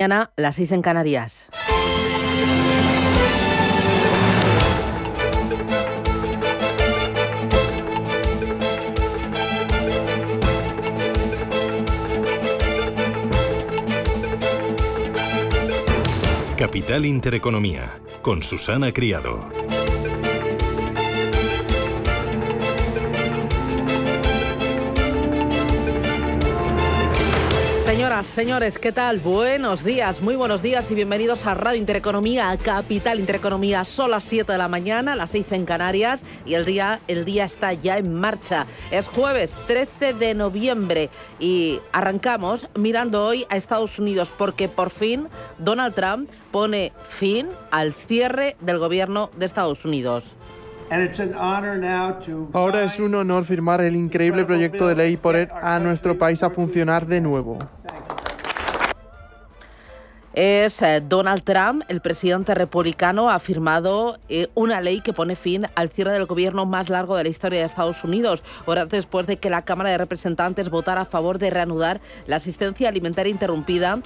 Mañana, las 6 en Canarias. Capital Intereconomía, con Susana Criado. Señoras, señores, ¿qué tal? Buenos días, muy buenos días y bienvenidos a Radio Intereconomía, a Capital Intereconomía. Son las 7 de la mañana, las 6 en Canarias y el día está ya en marcha. Es jueves 13 de noviembre y arrancamos mirando hoy a Estados Unidos porque por fin Donald Trump pone fin al cierre del gobierno de Estados Unidos. Ahora es un honor firmar el increíble proyecto de ley y poner a nuestro país a funcionar de nuevo. Es Donald Trump, el presidente republicano, ha firmado una ley que pone fin al cierre del gobierno más largo de la historia de Estados Unidos, horas después de que la Cámara de Representantes votara a favor de reanudar la asistencia alimentaria interrumpida,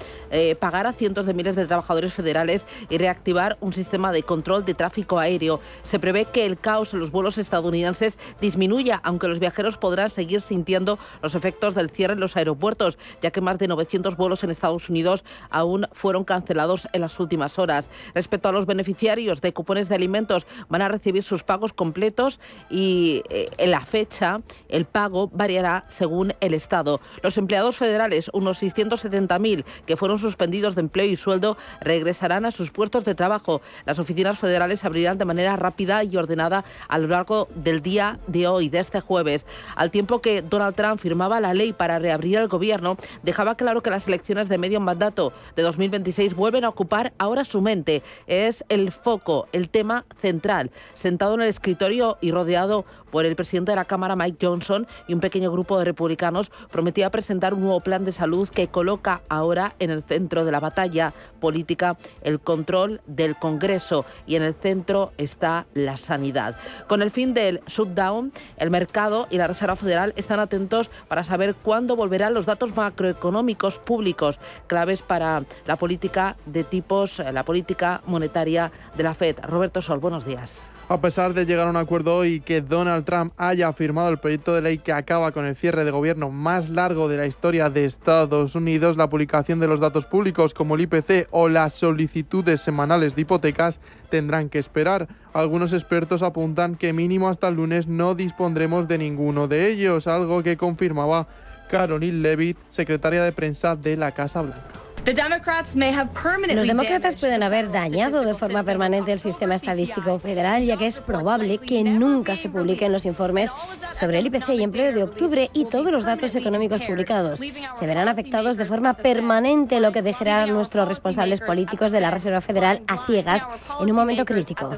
pagar a cientos de miles de trabajadores federales y reactivar un sistema de control de tráfico aéreo. Se prevé que el caos en los vuelos estadounidenses disminuya, aunque los viajeros podrán seguir sintiendo los efectos del cierre en los aeropuertos, ya que más de 900 vuelos en Estados Unidos aún fueron cancelados en las últimas horas. Respecto a los beneficiarios de cupones de alimentos, van a recibir sus pagos completos y en la fecha el pago variará según el estado. Los empleados federales, unos 670.000 que fueron suspendidos de empleo y sueldo, regresarán a sus puestos de trabajo. Las oficinas federales se abrirán de manera rápida y ordenada a lo largo del día de hoy, de este jueves. Al tiempo que Donald Trump firmaba la ley para reabrir el gobierno, dejaba claro que las elecciones de medio mandato de 2026 vuelven a ocupar ahora su mente. Es el foco, el tema central. Sentado en el escritorio y rodeado por el presidente de la Cámara, Mike Johnson, y un pequeño grupo de republicanos, prometía presentar un nuevo plan de salud que coloca ahora en el centro de la batalla política el control del Congreso, y en el centro está la sanidad. Con el fin del shutdown, el mercado y la Reserva Federal están atentos para saber cuándo volverán los datos macroeconómicos públicos, claves para la política de tipos, la política monetaria de la FED. Roberto Sol, buenos días. A pesar de llegar a un acuerdo hoy y que Donald Trump haya firmado el proyecto de ley que acaba con el cierre de gobierno más largo de la historia de Estados Unidos, la publicación de los datos públicos como el IPC o las solicitudes semanales de hipotecas tendrán que esperar. Algunos expertos apuntan que mínimo hasta el lunes no dispondremos de ninguno de ellos, algo que confirmaba Caroline Leavitt, secretaria de prensa de la Casa Blanca. Los demócratas pueden haber dañado de forma permanente el sistema estadístico federal, ya que es probable que nunca se publiquen los informes sobre el IPC y empleo de octubre, y todos los datos económicos publicados se verán afectados de forma permanente, lo que dejará a nuestros responsables políticos de la Reserva Federal a ciegas en un momento crítico.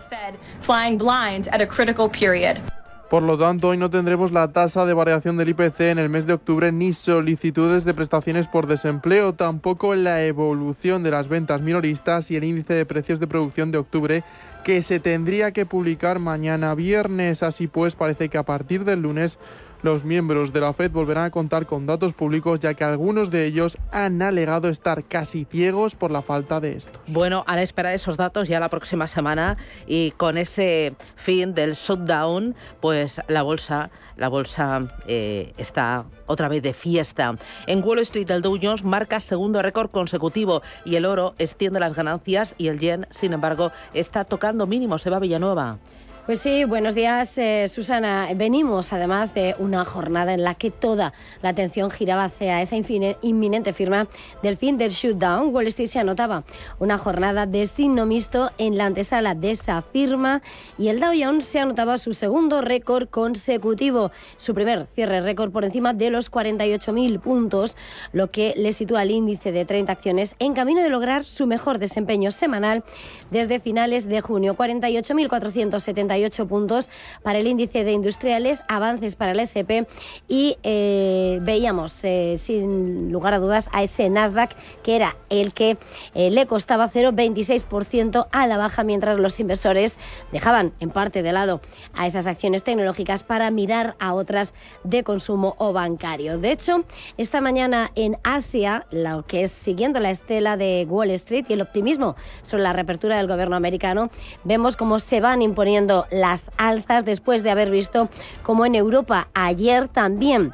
Por lo tanto, hoy no tendremos la tasa de variación del IPC en el mes de octubre ni solicitudes de prestaciones por desempleo, tampoco la evolución de las ventas minoristas y el índice de precios de producción de octubre, que se tendría que publicar mañana viernes. Así pues, parece que a partir del lunes los miembros de la FED volverán a contar con datos públicos, ya que algunos de ellos han alegado estar casi ciegos por la falta de estos. Bueno, a la espera de esos datos ya la próxima semana, y con ese fin del shutdown, pues la bolsa está otra vez de fiesta. En Wall Street el Dow Jones marca segundo récord consecutivo y el oro extiende las ganancias y el yen, sin embargo, está tocando mínimos. Eva Villanueva. Pues sí, buenos días, Susana. Venimos además de una jornada en la que toda la atención giraba hacia esa inminente firma del fin del shutdown. Wall Street se anotaba una jornada de signo mixto en la antesala de esa firma, y el Dow Jones se anotaba su segundo récord consecutivo, su primer cierre récord por encima de los 48.000 puntos, lo que le sitúa al índice de 30 acciones en camino de lograr su mejor desempeño semanal desde finales de junio, 48.471 88 puntos para el índice de industriales, avances para el S&P y veíamos sin lugar a dudas a ese Nasdaq que era el que le costaba 0,26% a la baja, mientras los inversores dejaban en parte de lado a esas acciones tecnológicas para mirar a otras de consumo o bancario. De hecho, esta mañana en Asia, lo que es siguiendo la estela de Wall Street y el optimismo sobre la reapertura del gobierno americano, vemos cómo se van imponiendo las alzas después de haber visto cómo en Europa ayer también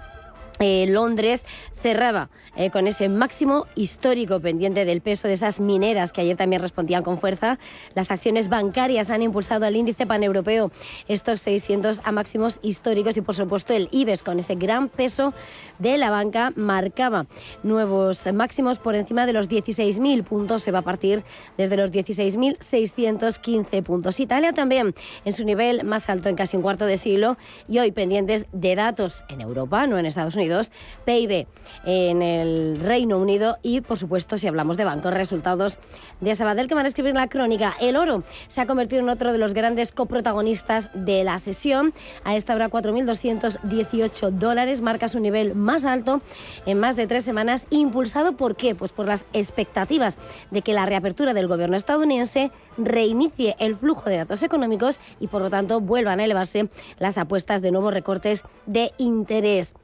Londres cerraba con ese máximo histórico pendiente del peso de esas mineras que ayer también respondían con fuerza. Las acciones bancarias han impulsado al índice paneuropeo Stoxx 600 a máximos históricos y por supuesto el IBEX con ese gran peso de la banca marcaba nuevos máximos por encima de los 16.000 puntos. Se va a partir desde los 16.615 puntos. Italia también en su nivel más alto en casi un cuarto de siglo y hoy pendientes de datos en Europa, no en Estados Unidos, PIB en el Reino Unido y, por supuesto, si hablamos de bancos, resultados de Sabadell que van a escribir la crónica. El oro se ha convertido en otro de los grandes coprotagonistas de la sesión. A esta hora $4.218, marca su nivel más alto en más de 3 semanas. ¿Impulsado por qué? Pues por las expectativas de que la reapertura del gobierno estadounidense reinicie el flujo de datos económicos y, por lo tanto, vuelvan a elevarse las apuestas de nuevos recortes de interés.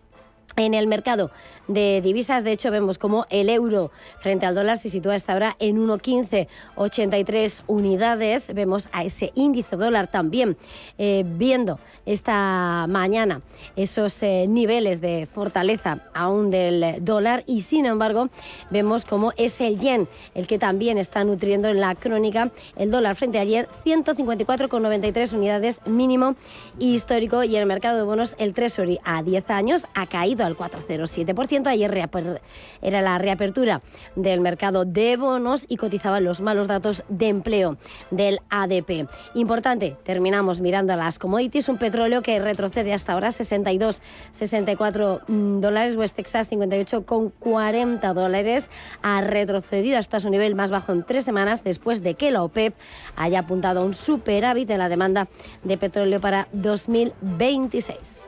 En el mercado de divisas, de hecho, vemos como el euro frente al dólar se sitúa a esta hora en 1,1583 unidades. Vemos a ese índice dólar también viendo esta mañana esos niveles de fortaleza aún del dólar y, sin embargo, vemos como es el yen el que también está nutriendo en la crónica. El dólar frente a ayer, 154,93 unidades mínimo histórico, y en el mercado de bonos el Treasury a 10 años ha caído al 4,07%. Ayer era la reapertura del mercado de bonos y cotizaban los malos datos de empleo del ADP. Importante, terminamos mirando a las commodities. Un petróleo que retrocede hasta ahora $64, West Texas $58,40. Ha retrocedido hasta su nivel más bajo en 3 semanas después de que la OPEP haya apuntado a un superávit en la demanda de petróleo para 2026.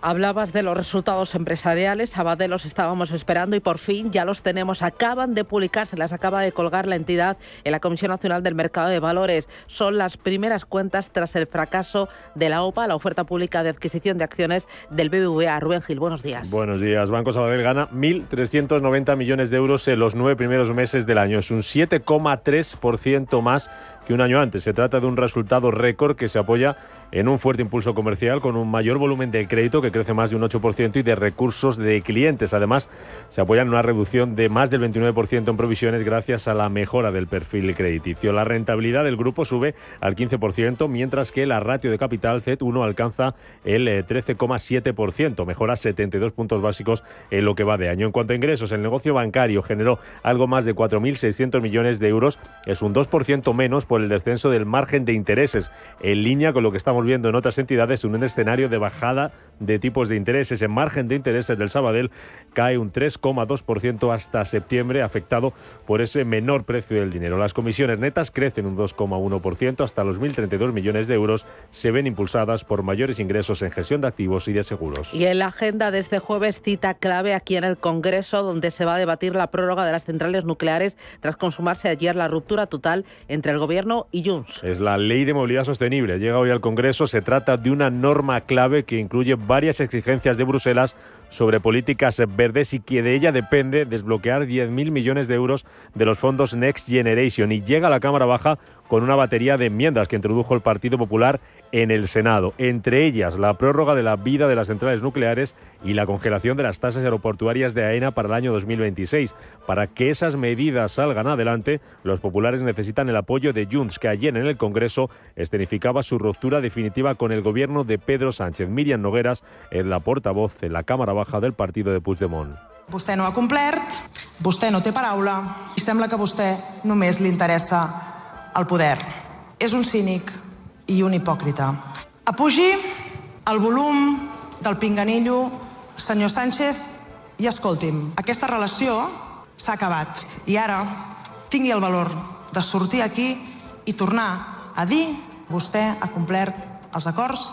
Hablabas de los resultados empresariales, Sabadell los estábamos esperando y por fin ya los tenemos. Acaban de publicarse, las acaba de colgar la entidad en la Comisión Nacional del Mercado de Valores. Son las primeras cuentas tras el fracaso de la OPA, la oferta pública de adquisición de acciones del BBVA. Rubén Gil, buenos días. Buenos días. Banco Sabadell gana 1.390 millones de euros en los 9 primeros meses del año. Es un 7,3% más que un año antes. Se trata de un resultado récord que se apoya en un fuerte impulso comercial con un mayor volumen del crédito que crece más de un 8% y de recursos de clientes. Además, se apoya en una reducción de más del 29% en provisiones gracias a la mejora del perfil crediticio. La rentabilidad del grupo sube al 15%, mientras que la ratio de capital CET1 alcanza el 13,7%, mejora 72 puntos básicos en lo que va de año. En cuanto a ingresos, el negocio bancario generó algo más de 4.600 millones de euros. Es un 2% menos por el descenso del margen de intereses, en línea con lo que estamos viendo en otras entidades, un escenario de bajada de tipos de intereses. El margen de intereses del Sabadell cae un 3,2% hasta septiembre, afectado por ese menor precio del dinero. Las comisiones netas crecen un 2,1% hasta los 1.032 millones de euros. Se ven impulsadas por mayores ingresos en gestión de activos y de seguros. Y en la agenda de este jueves, cita clave aquí en el Congreso, donde se va a debatir la prórroga de las centrales nucleares tras consumarse ayer la ruptura total entre el Gobierno y Junts. Es la Ley de Movilidad Sostenible. Llega hoy al Congreso. Se trata de una norma clave que incluye varias exigencias de Bruselas sobre políticas verdes y que de ella depende desbloquear 10.000 millones de euros de los fondos Next Generation. Y llega a la Cámara Baja con una batería de enmiendas que introdujo el Partido Popular en el Senado. Entre ellas, la prórroga de la vida de las centrales nucleares y la congelación de las tasas aeroportuarias de AENA para el año 2026. Para que esas medidas salgan adelante, los populares necesitan el apoyo de Junts, que ayer en el Congreso escenificaba su ruptura definitiva con el gobierno de Pedro Sánchez. Míriam Nogueras es la portavoz en la Cámara Baja del partido de Puigdemont. Vostè no ha complert, vostè no té paraula i sembla que a vostè només li interessa el poder. És un cínic i un hipòcrita. Apugi el volum del pinganillo, senyor Sánchez, i escolti'm, aquesta relació s'ha acabat. I ara tingui el valor de sortir aquí i tornar a dir vostè ha complert els acords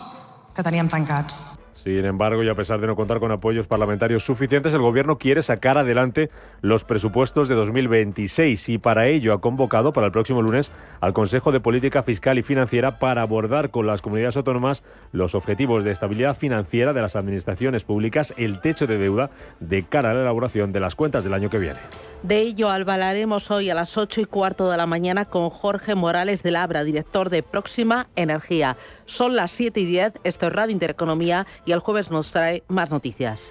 que teníem tancats. Sin embargo, y a pesar de no contar con apoyos parlamentarios suficientes, el Gobierno quiere sacar adelante los presupuestos de 2026 y para ello ha convocado para el próximo lunes al Consejo de Política Fiscal y Financiera para abordar con las comunidades autónomas los objetivos de estabilidad financiera de las administraciones públicas, el techo de deuda de cara a la elaboración de las cuentas del año que viene. De ello hablaremos hoy a las 8:15 de la mañana con Jorge Morales de Labra, director de Próxima Energía. Son las 7:10, esto es Radio Intereconomía y el jueves nos trae más noticias.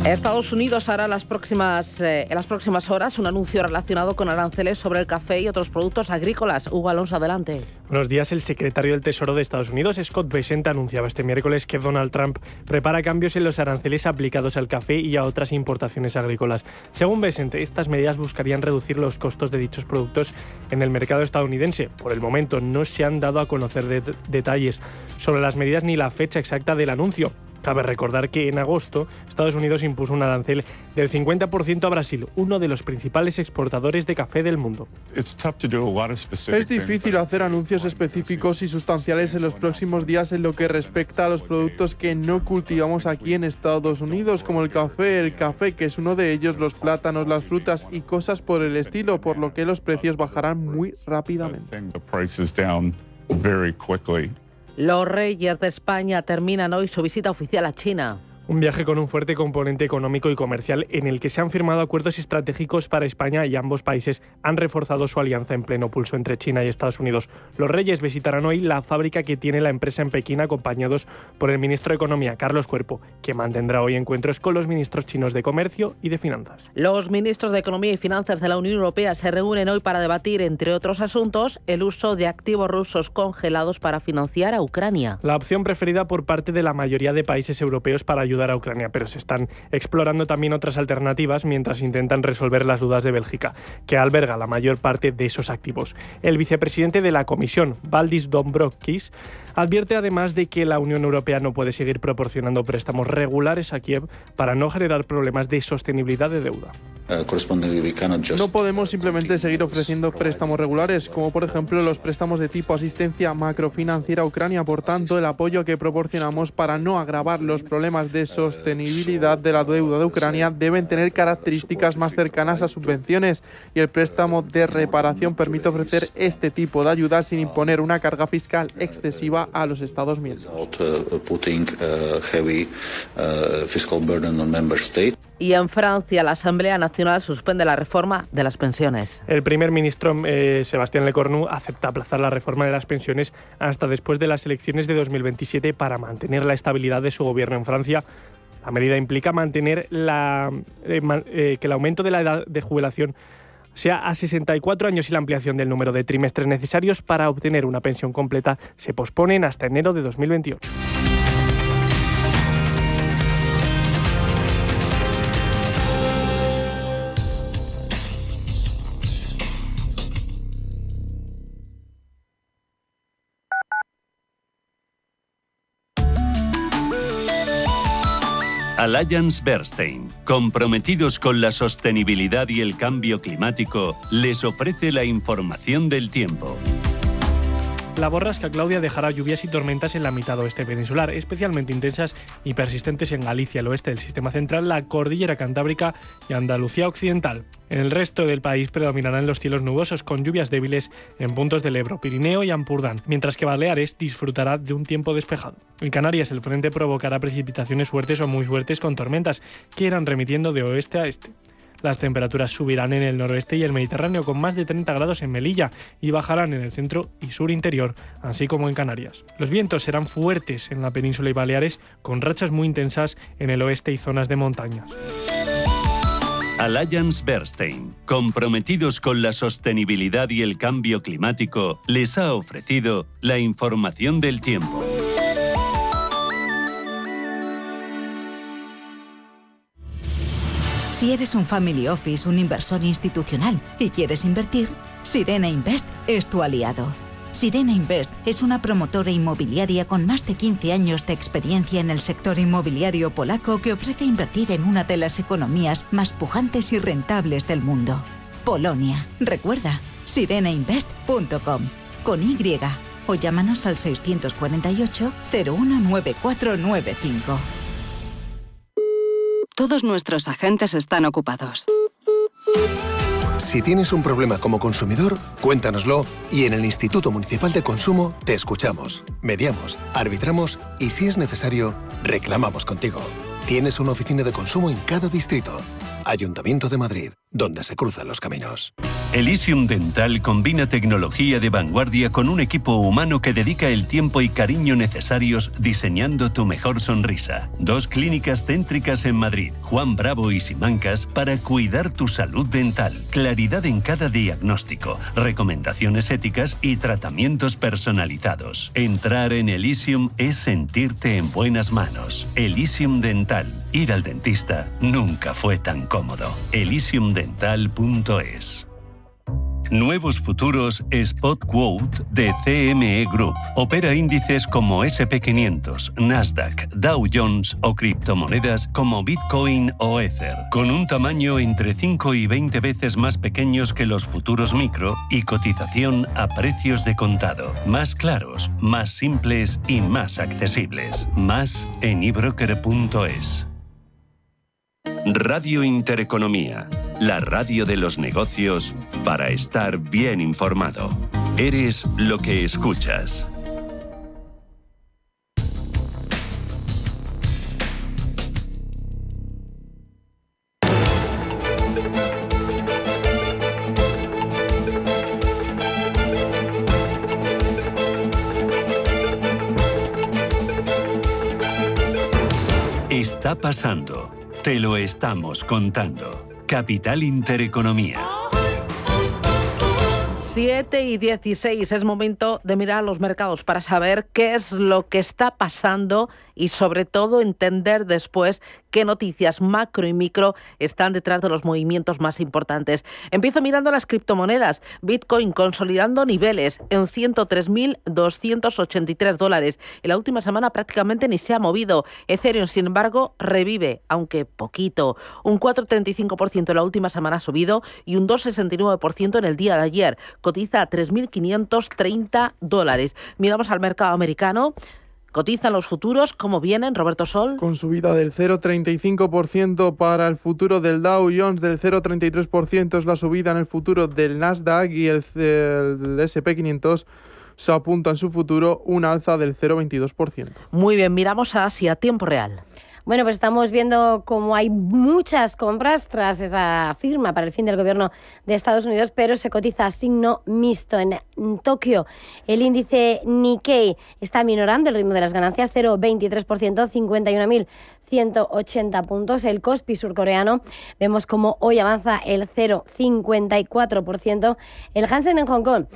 Estados Unidos hará en las próximas horas un anuncio relacionado con aranceles sobre el café y otros productos agrícolas. Hugo Alonso, adelante. Buenos días. El secretario del Tesoro de Estados Unidos, Scott Bessent, anunciaba este miércoles que Donald Trump prepara cambios en los aranceles aplicados al café y a otras importaciones agrícolas. Según Bessent, estas medidas buscarían reducir los costos de dichos productos en el mercado estadounidense. Por el momento no se han dado a conocer detalles sobre las medidas ni la fecha exacta del anuncio. Cabe recordar que en agosto Estados Unidos impuso un arancel del 50% a Brasil, uno de los principales exportadores de café del mundo. Es difícil hacer anuncios específicos y sustanciales en los próximos días en lo que respecta a los productos que no cultivamos aquí en Estados Unidos, como el café que es uno de ellos, los plátanos, las frutas y cosas por el estilo, por lo que los precios bajarán muy rápidamente. Los reyes de España terminan hoy su visita oficial a China. Un viaje con un fuerte componente económico y comercial en el que se han firmado acuerdos estratégicos para España y ambos países han reforzado su alianza en pleno pulso entre China y Estados Unidos. Los reyes visitarán hoy la fábrica que tiene la empresa en Pekín, acompañados por el ministro de Economía, Carlos Cuerpo, que mantendrá hoy encuentros con los ministros chinos de Comercio y de Finanzas. Los ministros de Economía y Finanzas de la Unión Europea se reúnen hoy para debatir, entre otros asuntos, el uso de activos rusos congelados para financiar a Ucrania. La opción preferida por parte de la mayoría de países europeos para ayudar a Ucrania, pero se están explorando también otras alternativas mientras intentan resolver las dudas de Bélgica, que alberga la mayor parte de esos activos. El vicepresidente de la Comisión, Valdis Dombrovskis, advierte además de que la Unión Europea no puede seguir proporcionando préstamos regulares a Kiev para no generar problemas de sostenibilidad de deuda. No podemos simplemente seguir ofreciendo préstamos regulares, como por ejemplo los préstamos de tipo asistencia macrofinanciera a Ucrania. Por tanto, el apoyo que proporcionamos para no agravar los problemas de sostenibilidad de la deuda de Ucrania deben tener características más cercanas a subvenciones, y el préstamo de reparación permite ofrecer este tipo de ayuda sin imponer una carga fiscal excesiva a los Estados miembros. Y en Francia, la Asamblea Nacional suspende la reforma de las pensiones. El primer ministro, Sébastien Lecornu, acepta aplazar la reforma de las pensiones hasta después de las elecciones de 2027 para mantener la estabilidad de su gobierno en Francia. La medida implica mantener que el aumento de la edad de jubilación sea a 64 años y la ampliación del número de trimestres necesarios para obtener una pensión completa se posponen hasta enero de 2028. Allianz Bernstein, comprometidos con la sostenibilidad y el cambio climático, les ofrece la información del tiempo. La borrasca Claudia dejará lluvias y tormentas en la mitad oeste peninsular, especialmente intensas y persistentes en Galicia, el oeste del sistema central, la cordillera cantábrica y Andalucía occidental. En el resto del país predominarán los cielos nubosos con lluvias débiles en puntos del Ebro, Pirineo y Ampurdán, mientras que Baleares disfrutará de un tiempo despejado. En Canarias el frente provocará precipitaciones fuertes o muy fuertes con tormentas que irán remitiendo de oeste a este. Las temperaturas subirán en el noroeste y el Mediterráneo con más de 30 grados en Melilla y bajarán en el centro y sur interior, así como en Canarias. Los vientos serán fuertes en la península y Baleares con rachas muy intensas en el oeste y zonas de montañas. Allianz Bernstein, comprometidos con la sostenibilidad y el cambio climático, les ha ofrecido la información del tiempo. Si eres un family office, un inversor institucional y quieres invertir, Sirena Invest es tu aliado. Sirena Invest es una promotora inmobiliaria con más de 15 años de experiencia en el sector inmobiliario polaco que ofrece invertir en una de las economías más pujantes y rentables del mundo. Polonia. Recuerda, sirenainvest.com, con Y, o llámanos al 648 019495. Todos nuestros agentes están ocupados. Si tienes un problema como consumidor, cuéntanoslo y en el Instituto Municipal de Consumo te escuchamos, mediamos, arbitramos y, si es necesario, reclamamos contigo. Tienes una oficina de consumo en cada distrito. Ayuntamiento de Madrid, donde se cruzan los caminos. Elysium Dental combina tecnología de vanguardia con un equipo humano que dedica el tiempo y cariño necesarios diseñando tu mejor sonrisa. 2 clínicas céntricas en Madrid, Juan Bravo y Simancas, para cuidar tu salud dental. Claridad en cada diagnóstico, recomendaciones éticas y tratamientos personalizados. Entrar en Elysium es sentirte en buenas manos. Elysium Dental. Ir al dentista nunca fue tan cómodo. elysiumdental.es. Nuevos futuros Spot Quote de CME Group. Opera índices como SP500, Nasdaq, Dow Jones o criptomonedas como Bitcoin o Ether, con un tamaño entre 5 y 20 veces más pequeños que los futuros micro y cotización a precios de contado. Más claros, más simples y más accesibles. Más en ebroker.es. Radio Intereconomía, la radio de los negocios para estar bien informado. Eres lo que escuchas. Está pasando. Te lo estamos contando. Capital Intereconomía. 7:16, es momento de mirar a los mercados para saber qué es lo que está pasando y sobre todo entender después qué noticias macro y micro están detrás de los movimientos más importantes. Empiezo mirando las criptomonedas. Bitcoin consolidando niveles en $103.283. En la última semana prácticamente ni se ha movido. Ethereum, sin embargo, revive, aunque poquito. Un 4,35% en la última semana ha subido y un 2,69% en el día de ayer. Cotiza a $3.530. Miramos al mercado americano. Cotizan los futuros, ¿cómo vienen, Roberto Sol? Con subida del 0,35% para el futuro del Dow Jones, del 0,33% es la subida en el futuro del Nasdaq y el SP500 se apunta en su futuro un alza del 0,22%. Muy bien, miramos a Asia, tiempo real. Bueno, pues estamos viendo cómo hay muchas compras tras esa firma para el fin del gobierno de Estados Unidos, pero se cotiza a signo mixto. En Tokio, el índice Nikkei está minorando el ritmo de las ganancias, 0,23%, 51.180 puntos. El Kospi surcoreano, vemos como hoy avanza el 0,54%. El Hansen en Hong Kong,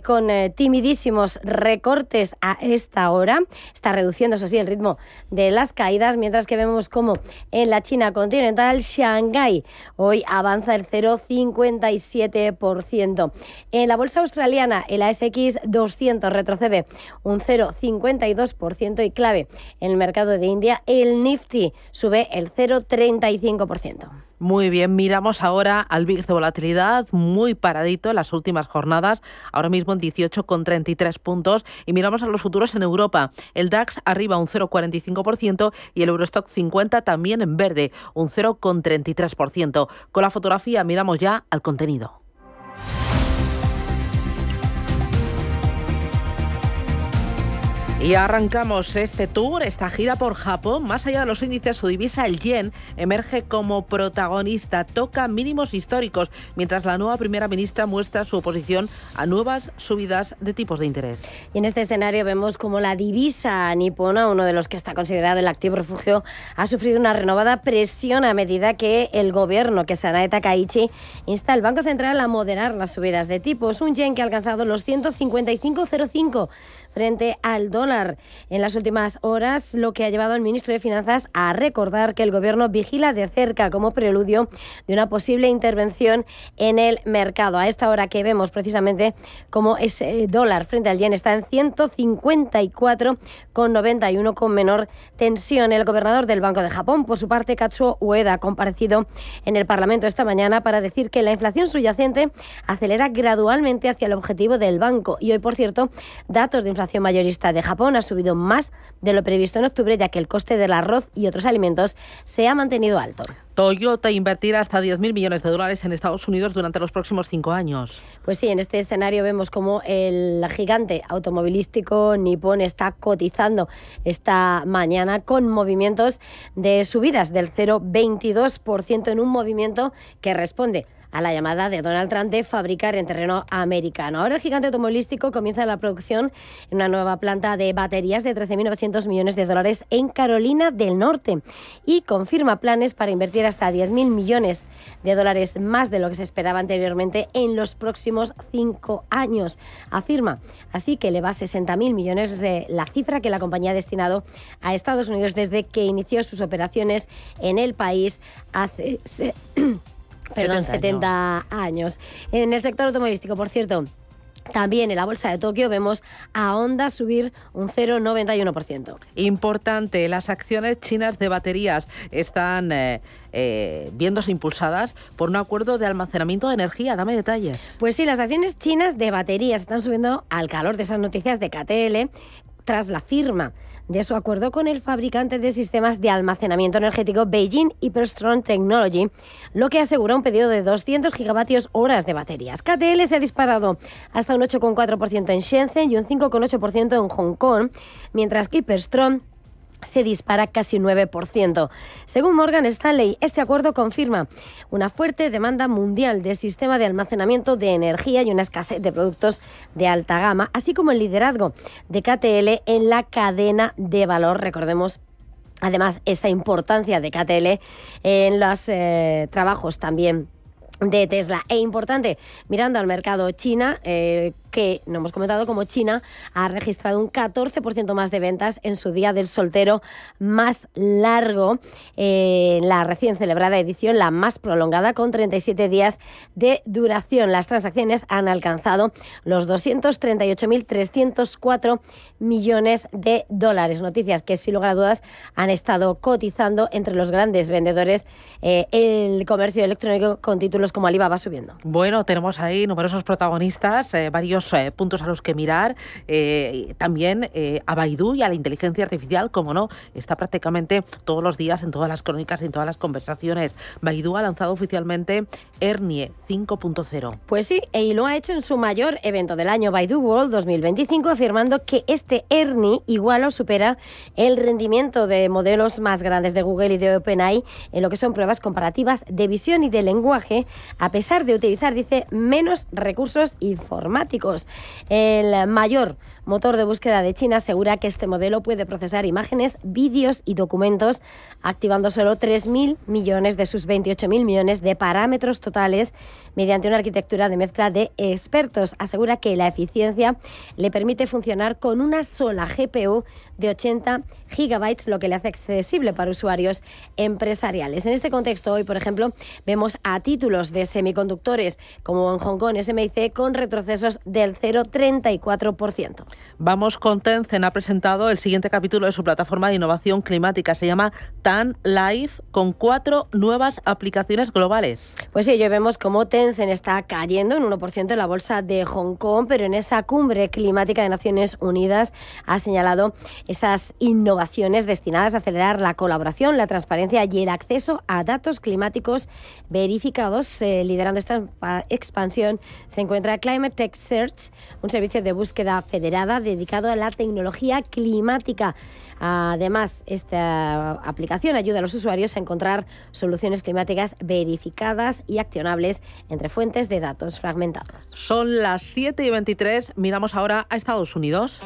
con timidísimos recortes a esta hora, está reduciéndose así el ritmo de las caídas, mientras que vemos como en la China continental, Shanghái, hoy avanza el 0,57%. En la bolsa australiana, el ASX 200 retrocede un 0,52% y clave en el mercado de India, el Nifty sube el 0,35%. Muy bien, miramos ahora al VIX de volatilidad, muy paradito en las últimas jornadas, ahora mismo en 18,33 puntos. Y miramos a los futuros en Europa. El DAX arriba un 0,45% y el Eurostock 50 también en verde, un 0,33%. Con la fotografía miramos ya al contenido. Y arrancamos este tour, esta gira por Japón. Más allá de los índices, su divisa, el yen, emerge como protagonista. Toca mínimos históricos, mientras la nueva primera ministra muestra su oposición a nuevas subidas de tipos de interés. Y en este escenario vemos como la divisa nipona, uno de los que está considerado el activo refugio, ha sufrido una renovada presión a medida que el gobierno, que Sanae Takaichi, insta al Banco Central a moderar las subidas de tipos. Un yen que ha alcanzado los 155,05 frente al dólar en las últimas horas, lo que ha llevado al ministro de Finanzas a recordar que el gobierno vigila de cerca como preludio de una posible intervención en el mercado. A esta hora que vemos precisamente cómo ese dólar frente al yen está en 154,91 con menor tensión. El gobernador del Banco de Japón, por su parte, Katsuo Ueda, ha comparecido en el Parlamento esta mañana para decir que la inflación subyacente acelera gradualmente hacia el objetivo del banco. Y hoy, por cierto, datos de inflación mayorista de Japón ha subido más de lo previsto en octubre, ya que el coste del arroz y otros alimentos se ha mantenido alto. Toyota invertirá hasta 10.000 millones de dólares en Estados Unidos durante los próximos 5 años. Pues sí, en este escenario vemos cómo el gigante automovilístico nipón está cotizando esta mañana con movimientos de subidas del 0,22% en un movimiento que responde a la llamada de Donald Trump de fabricar en terreno americano. Ahora el gigante automovilístico comienza la producción en una nueva planta de baterías de 13.900 millones de dólares en Carolina del Norte y confirma planes para invertir hasta 10.000 millones de dólares más de lo que se esperaba anteriormente en los próximos 5 años. Afirma así que eleva 60.000 millones de la cifra que la compañía ha destinado a Estados Unidos desde que inició sus operaciones en el país hace 70 años. En el sector automovilístico, por cierto, también en la bolsa de Tokio vemos a Honda subir un 0,91%. Importante, las acciones chinas de baterías están viéndose impulsadas por un acuerdo de almacenamiento de energía. Dame detalles. Pues sí, las acciones chinas de baterías están subiendo al calor de esas noticias de KTL tras la firma de su acuerdo con el fabricante de sistemas de almacenamiento energético Beijing Hyperstrong Technology, lo que asegura un pedido de 200 gigavatios horas de baterías. KTL se ha disparado hasta un 8,4% en Shenzhen y un 5,8% en Hong Kong, mientras que Hyperstrong se dispara casi un 9%. Según Morgan Stanley, este acuerdo confirma una fuerte demanda mundial de sistema de almacenamiento de energía y una escasez de productos de alta gama, así como el liderazgo de KTL en la cadena de valor. Recordemos además esa importancia de KTL en los trabajos también de Tesla. E importante, mirando al mercado China, que no hemos comentado como China ha registrado un 14% más de ventas en su día del soltero más largo, la recién celebrada edición, la más prolongada, con 37 días de duración. Las transacciones han alcanzado los 238.304 millones de dólares. Noticias que, sin lugar a dudas, han estado cotizando entre los grandes vendedores. El comercio electrónico con títulos como Alibaba subiendo. Bueno, tenemos ahí numerosos protagonistas, varios puntos a los que mirar, también a Baidu y a la inteligencia artificial, como no, está prácticamente todos los días en todas las crónicas y en todas las conversaciones. Baidu ha lanzado oficialmente Ernie 5.0. Pues sí, y lo ha hecho en su mayor evento del año, Baidu World 2025, afirmando que este Ernie igual o supera el rendimiento de modelos más grandes de Google y de OpenAI en lo que son pruebas comparativas de visión y de lenguaje, a pesar de utilizar, dice, menos recursos informáticos. El mayor motor de búsqueda de China asegura que este modelo puede procesar imágenes, vídeos y documentos, activando solo 3.000 millones de sus 28.000 millones de parámetros totales mediante una arquitectura de mezcla de expertos. Asegura que la eficiencia le permite funcionar con una sola GPU de 80 gigabytes, lo que le hace accesible para usuarios empresariales. En este contexto, hoy, por ejemplo, vemos a títulos de semiconductores como en Hong Kong SMIC con retrocesos del 0,34%. Vamos con Tencent. Ha presentado el siguiente capítulo de su plataforma de innovación climática. Se llama Tan Life, con 4 nuevas aplicaciones globales. Pues sí, hoy vemos cómo Tencent está cayendo en 1% en la bolsa de Hong Kong, pero en esa cumbre climática de Naciones Unidas ha señalado esas innovaciones destinadas a acelerar la colaboración, la transparencia y el acceso a datos climáticos verificados. Liderando esta expansión se encuentra Climate Tech Search, un servicio de búsqueda federada dedicado a la tecnología climática. Además, esta aplicación ayuda a los usuarios a encontrar soluciones climáticas verificadas y accionables entre fuentes de datos fragmentados. Son las 7:23. Miramos ahora a Estados Unidos.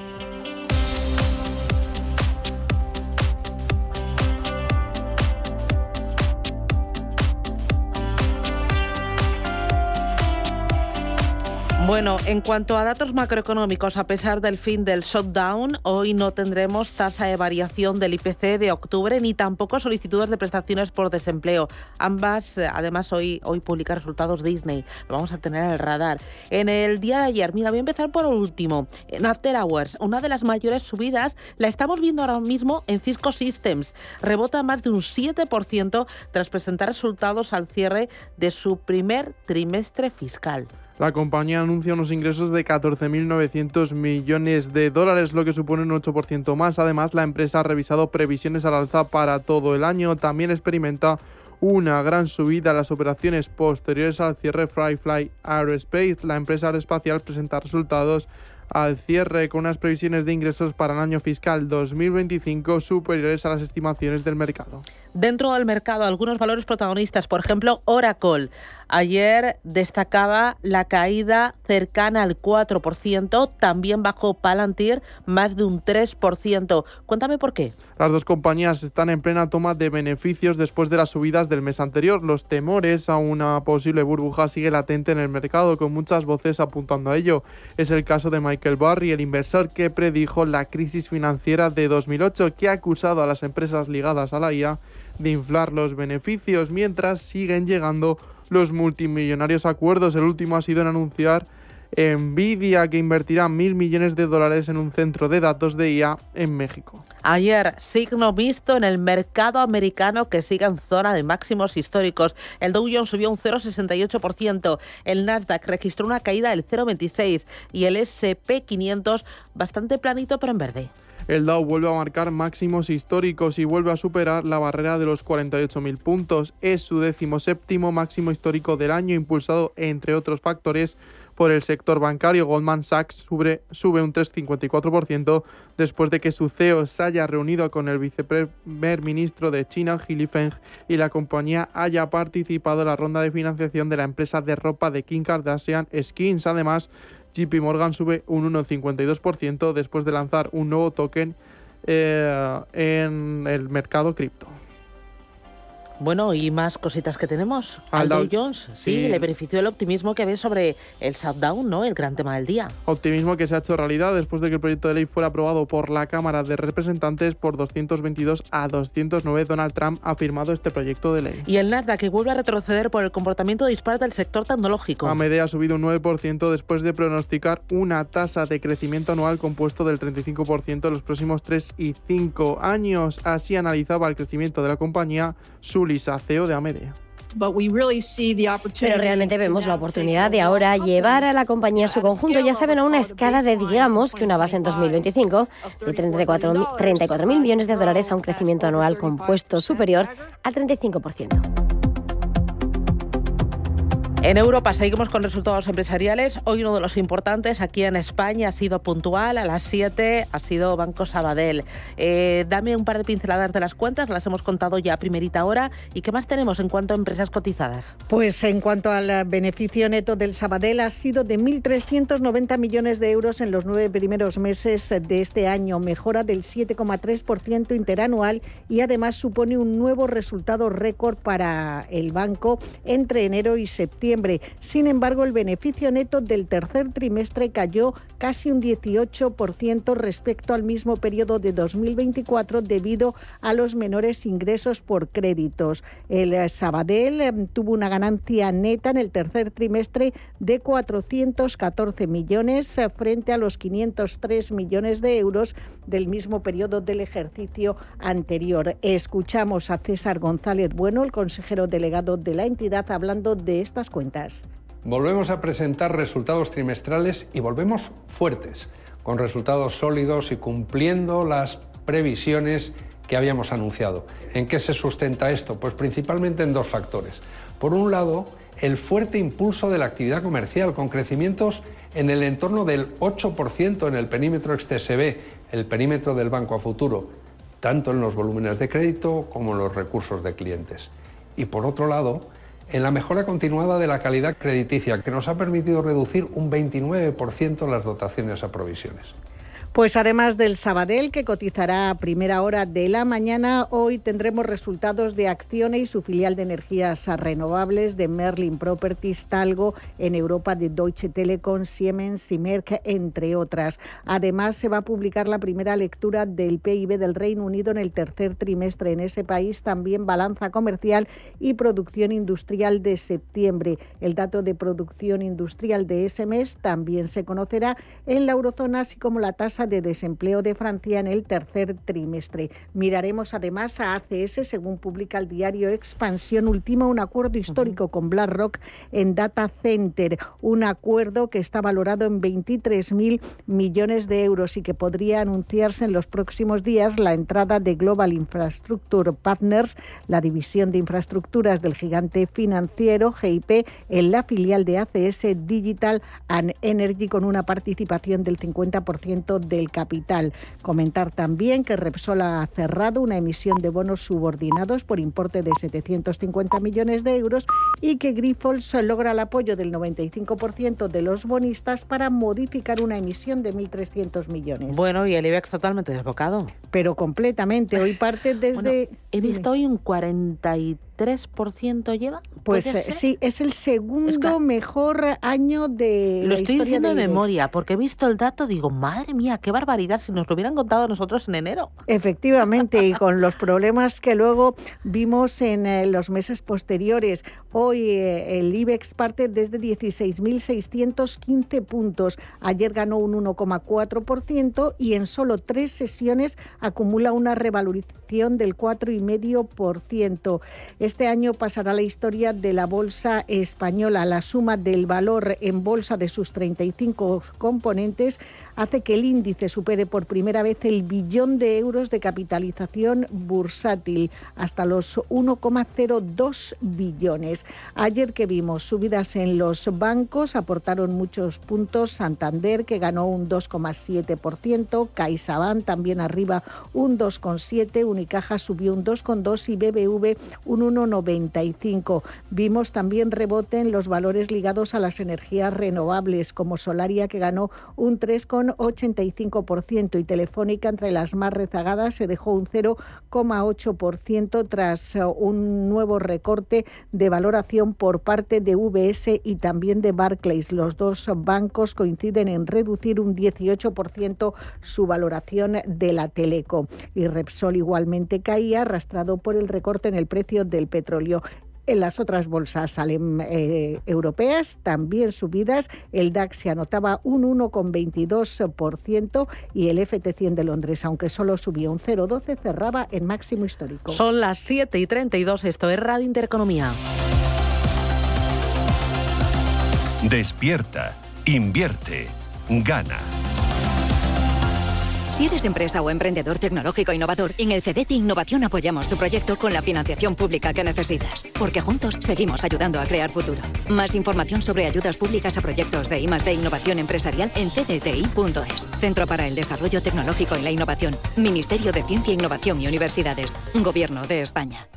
Bueno, en cuanto a datos macroeconómicos, a pesar del fin del shutdown, hoy no tendremos tasa de variación del IPC de octubre ni tampoco solicitudes de prestaciones por desempleo. Ambas, además, hoy publica resultados Disney. Lo vamos a tener en el radar. En el día de ayer, mira, voy a empezar por el último. En After Hours, una de las mayores subidas la estamos viendo ahora mismo en Cisco Systems. Rebota más de un 7% tras presentar resultados al cierre de su primer trimestre fiscal. La compañía anuncia unos ingresos de 14.900 millones de dólares, lo que supone un 8% más. Además, la empresa ha revisado previsiones al alza para todo el año. También experimenta una gran subida en las operaciones posteriores al cierre Firefly Aerospace. La empresa aeroespacial presenta resultados al cierre con unas previsiones de ingresos para el año fiscal 2025 superiores a las estimaciones del mercado. Dentro del mercado, algunos valores protagonistas, por ejemplo, Oracle. Ayer destacaba la caída cercana al 4%, también bajó Palantir más de un 3%. Cuéntame por qué. Las dos compañías están en plena toma de beneficios después de las subidas del mes anterior. Los temores a una posible burbuja sigue latente en el mercado, con muchas voces apuntando a ello. Es el caso de Michael Burry, el inversor que predijo la crisis financiera de 2008, que ha acusado a las empresas ligadas a la IA de inflar los beneficios, mientras siguen llegando los multimillonarios acuerdos. El último ha sido en anunciar Nvidia, que invertirá $1.000 millones en un centro de datos de IA en México. Ayer, signo visto en el mercado americano que sigue en zona de máximos históricos. El Dow Jones subió un 0,68%, el Nasdaq registró una caída del 0,26% y el S&P 500 bastante planito pero en verde. El Dow vuelve a marcar máximos históricos y vuelve a superar la barrera de los 48.000 puntos. Es su 17º máximo histórico del año, impulsado, entre otros factores, por el sector bancario. Goldman Sachs sube un 3,54% después de que su CEO se haya reunido con el viceprimer ministro de China, He Lifeng, y la compañía haya participado en la ronda de financiación de la empresa de ropa de Kim Kardashian, Skins. Además, JP Morgan sube un 1,52% después de lanzar un nuevo token en el mercado cripto. Bueno, y más cositas que tenemos. Al Dow Jones, sí, le benefició el optimismo que ve sobre el shutdown, ¿no? El gran tema del día. Optimismo que se ha hecho realidad después de que el proyecto de ley fuera aprobado por la Cámara de Representantes por 222 a 209. Donald Trump ha firmado este proyecto de ley. Y el Nasdaq, que vuelve a retroceder por el comportamiento dispar del sector tecnológico. AMD ha subido un 9% después de pronosticar una tasa de crecimiento anual compuesto del 35% en los próximos 3 y 5 años. Así analizaba el crecimiento de la compañía Lisa, CEO de AMD. Pero realmente vemos la oportunidad de ahora llevar a la compañía a su conjunto, ya saben, a una escala de, digamos, que una base en 2025 de 34.000 millones de dólares a un crecimiento anual compuesto superior al 35%. En Europa seguimos con resultados empresariales. Hoy uno de los importantes aquí en España ha sido puntual. A las 7 ha sido Banco Sabadell. Dame un par de pinceladas de las cuentas. Las hemos contado ya a primerita hora. ¿Y qué más tenemos en cuanto a empresas cotizadas? Pues en cuanto al beneficio neto del Sabadell, ha sido de 1.390 millones de euros en los 9 primeros meses de este año. Mejora del 7,3% interanual y además supone un nuevo resultado récord para el banco entre enero y septiembre. Sin embargo, el beneficio neto del tercer trimestre cayó casi un 18% respecto al mismo periodo de 2024 debido a los menores ingresos por créditos. El Sabadell tuvo una ganancia neta en el tercer trimestre de 414 millones frente a los 503 millones de euros del mismo periodo del ejercicio anterior. Escuchamos a César González Bueno, el consejero delegado de la entidad, hablando de estas cuentas. Volvemos a presentar resultados trimestrales y volvemos fuertes, con resultados sólidos y cumpliendo las previsiones que habíamos anunciado. ¿En qué se sustenta esto? Pues principalmente en dos factores. Por un lado, el fuerte impulso de la actividad comercial, con crecimientos en el entorno del 8% en el perímetro ex-TSB, el perímetro del banco a futuro, tanto en los volúmenes de crédito como en los recursos de clientes. Y por otro lado, en la mejora continuada de la calidad crediticia, que nos ha permitido reducir un 29% las dotaciones a provisiones. Pues además del Sabadell, que cotizará a primera hora de la mañana, hoy tendremos resultados de Acciona y su filial de energías renovables, de Merlin Properties, Talgo, en Europa de Deutsche Telekom, Siemens y Merck, entre otras. Además, se va a publicar la primera lectura del PIB del Reino Unido en el tercer trimestre en ese país, también balanza comercial y producción industrial de septiembre. El dato de producción industrial de ese mes también se conocerá en la eurozona, así como la tasa de desempleo de Francia en el tercer trimestre. Miraremos además a ACS, según publica el diario Expansión, ultima un acuerdo histórico con BlackRock en Data Center, un acuerdo que está valorado en 23.000 millones de euros y que podría anunciarse en los próximos días la entrada de Global Infrastructure Partners, la división de infraestructuras del gigante financiero GIP, en la filial de ACS Digital and Energy, con una participación del 50% del capital. Comentar también que Repsol ha cerrado una emisión de bonos subordinados por importe de 750 millones de euros y que Grifols logra el apoyo del 95% de los bonistas para modificar una emisión de 1.300 millones. Bueno, y el IBEX totalmente desbocado. Pero completamente. Hoy parte desde... Bueno, he visto hoy un 43% lleva. Pues sí, es el segundo mejor año de Lo la estoy historia diciendo de del IBEX. memoria, porque he visto el dato, digo, madre mía, qué barbaridad, si nos lo hubieran contado a nosotros en enero. Efectivamente, y con los problemas que luego vimos en los meses posteriores. Hoy el IBEX parte desde 16.615 puntos. Ayer ganó un 1,4% y en solo 3 sesiones acumula una revalorización del 4,5%. Este año pasará la historia de la bolsa española. La suma del valor en bolsa de sus 35 componentes hace que el índice supere por primera vez el billón de euros de capitalización bursátil, hasta los 1,02 billones. Ayer que vimos subidas en los bancos, aportaron muchos puntos. Santander, que ganó un 2,7%, CaixaBank también arriba un 2,7%, Unicaja subió un 2,2% y BBV un 1,95%. Vimos también rebote en los valores ligados a las energías renovables, como Solaria, que ganó un 3,85%, y Telefónica, entre las más rezagadas, se dejó un 0,8% tras un nuevo recorte de valoración por parte de UBS y también de Barclays. Los dos bancos coinciden en reducir un 18% su valoración de la Teleco. Y Repsol igualmente caía, arrastrado por el recorte en el precio del petróleo. En las otras bolsas europeas también subidas. El DAX se anotaba un 1,22% y el FT100 de Londres, aunque solo subió un 0,12, cerraba en máximo histórico. Son las 7:32, esto es Radio Intereconomía. Despierta, invierte, gana. Si eres empresa o emprendedor tecnológico innovador, en el CDT Innovación apoyamos tu proyecto con la financiación pública que necesitas, porque juntos seguimos ayudando a crear futuro. Más información sobre ayudas públicas a proyectos de I+D Innovación Empresarial en cdti.es. Centro para el Desarrollo Tecnológico y la Innovación. Ministerio de Ciencia, Innovación y Universidades. Gobierno de España.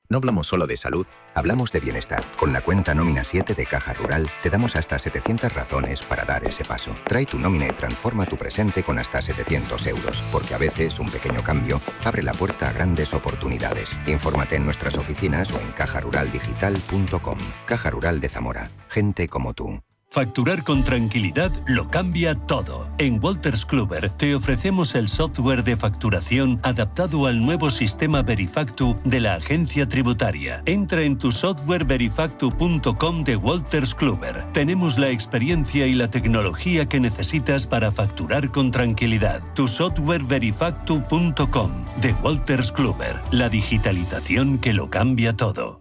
No hablamos solo de salud, hablamos de bienestar. Con la cuenta Nómina 7 de Caja Rural te damos hasta 700 razones para dar ese paso. Trae tu nómina y transforma tu presente con hasta 700 euros, porque a veces un pequeño cambio abre la puerta a grandes oportunidades. Infórmate en nuestras oficinas o en cajaruraldigital.com. Caja Rural de Zamora. Gente como tú. Facturar con tranquilidad lo cambia todo. En Wolters Kluwer te ofrecemos el software de facturación adaptado al nuevo sistema Verifactu de la agencia tributaria. Entra en tu softwareverifactu.com de Wolters Kluwer. Tenemos la experiencia y la tecnología que necesitas para facturar con tranquilidad. Tu softwareverifactu.com de Wolters Kluwer. La digitalización que lo cambia todo.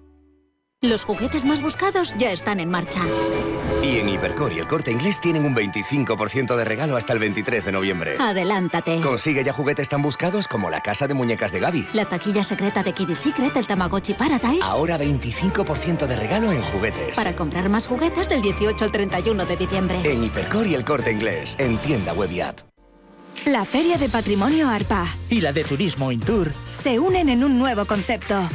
Los juguetes más buscados ya están en marcha. Y en Hipercor y El Corte Inglés tienen un 25% de regalo hasta el 23 de noviembre. Adelántate. Consigue ya juguetes tan buscados como la casa de muñecas de Gaby. La taquilla secreta de Kiddy Secret, el Tamagotchi Paradise. Ahora 25% de regalo en juguetes. Para comprar más juguetes del 18 al 31 de diciembre. En Hipercor y El Corte Inglés, en tienda web y app. La Feria de Patrimonio ARPA y la de Turismo Intour se unen en un nuevo concepto.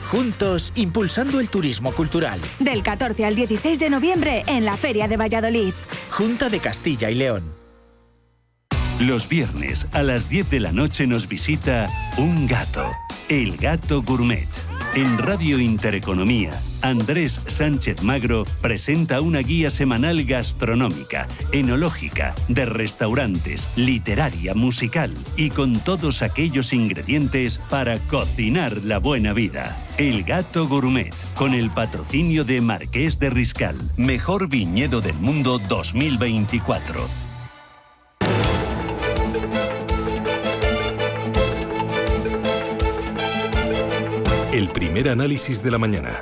Juntos, impulsando el turismo cultural. Del 14 al 16 de noviembre en la Feria de Valladolid. Junta de Castilla y León. Los viernes a las 10 de la noche nos visita un gato, el Gato Gourmet. En Radio Intereconomía, Andrés Sánchez Magro presenta una guía semanal gastronómica, enológica, de restaurantes, literaria, musical y con todos aquellos ingredientes para cocinar la buena vida. El Gato Gourmet, con el patrocinio de Marqués de Riscal, mejor viñedo del mundo 2024. El primer análisis de la mañana.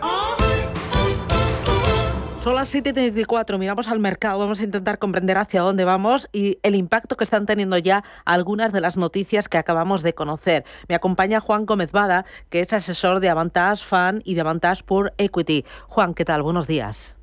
Son las 7:34, miramos al mercado, vamos a intentar comprender hacia dónde vamos y el impacto que están teniendo ya algunas de las noticias que acabamos de conocer. Me acompaña Juan Gómez Bada, que es asesor de Avantage Fund y de Avantage Pure Equity. Juan, ¿qué tal? Buenos días.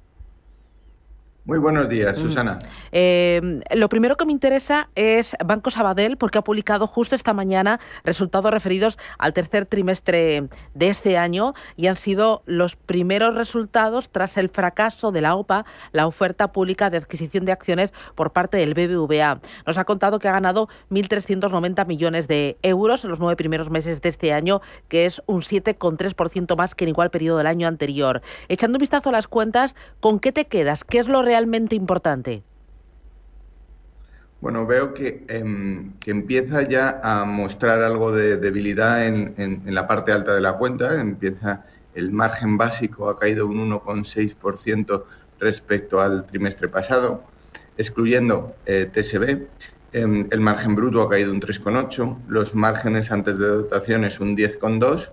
Muy buenos días, Susana. Lo primero que me interesa es Banco Sabadell, porque ha publicado justo esta mañana resultados referidos al tercer trimestre de este año y han sido los primeros resultados tras el fracaso de la OPA, la oferta pública de adquisición de acciones por parte del BBVA. Nos ha contado que ha ganado 1.390 millones de euros en los 9 primeros meses de este año, que es un 7,3% más que en igual periodo del año anterior. Echando un vistazo a las cuentas, ¿con qué te quedas? ¿Qué es lo realmente importante? Bueno, veo que empieza ya a mostrar algo de debilidad en la parte alta de la cuenta. Empieza el margen básico, ha caído un 1,6% respecto al trimestre pasado, excluyendo TSB. El margen bruto ha caído un 3,8%, los márgenes antes de dotaciones un 10,2%,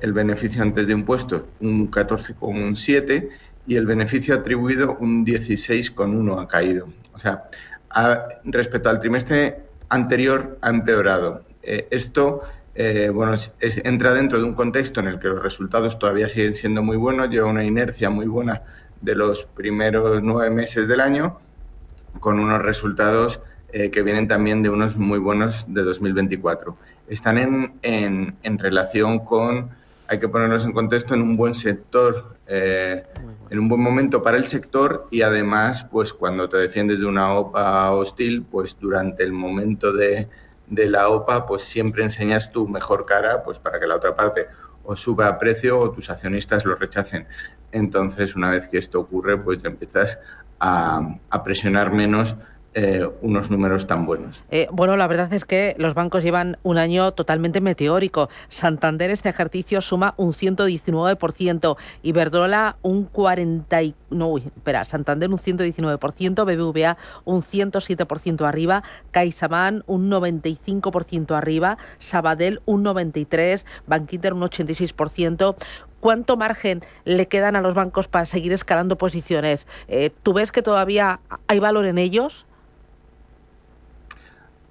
el beneficio antes de impuestos un 14,7%, y el beneficio atribuido un 16,1% ha caído. O sea, respecto al trimestre anterior ha empeorado. Esto entra dentro de un contexto en el que los resultados todavía siguen siendo muy buenos, lleva una inercia muy buena de los primeros 9 meses del año, con unos resultados que vienen también de unos muy buenos de 2024. Están en relación con, hay que ponerlos en contexto, en un buen sector, en un buen momento para el sector, y además, pues cuando te defiendes de una OPA hostil, pues durante el momento de la OPA, pues siempre enseñas tu mejor cara, pues para que la otra parte o suba a precio o tus accionistas lo rechacen. Entonces, una vez que esto ocurre, pues ya empiezas a presionar menos unos números tan buenos. Bueno, la verdad es que los bancos llevan un año totalmente meteórico. Santander este ejercicio suma un 119%, Iberdrola un 40%, Santander un 119%, BBVA un 107% arriba, CaixaBank un 95% arriba, Sabadell un 93%, Bankinter un 86%. ¿Cuánto margen le quedan a los bancos para seguir escalando posiciones? ¿Tú ves que todavía hay valor en ellos?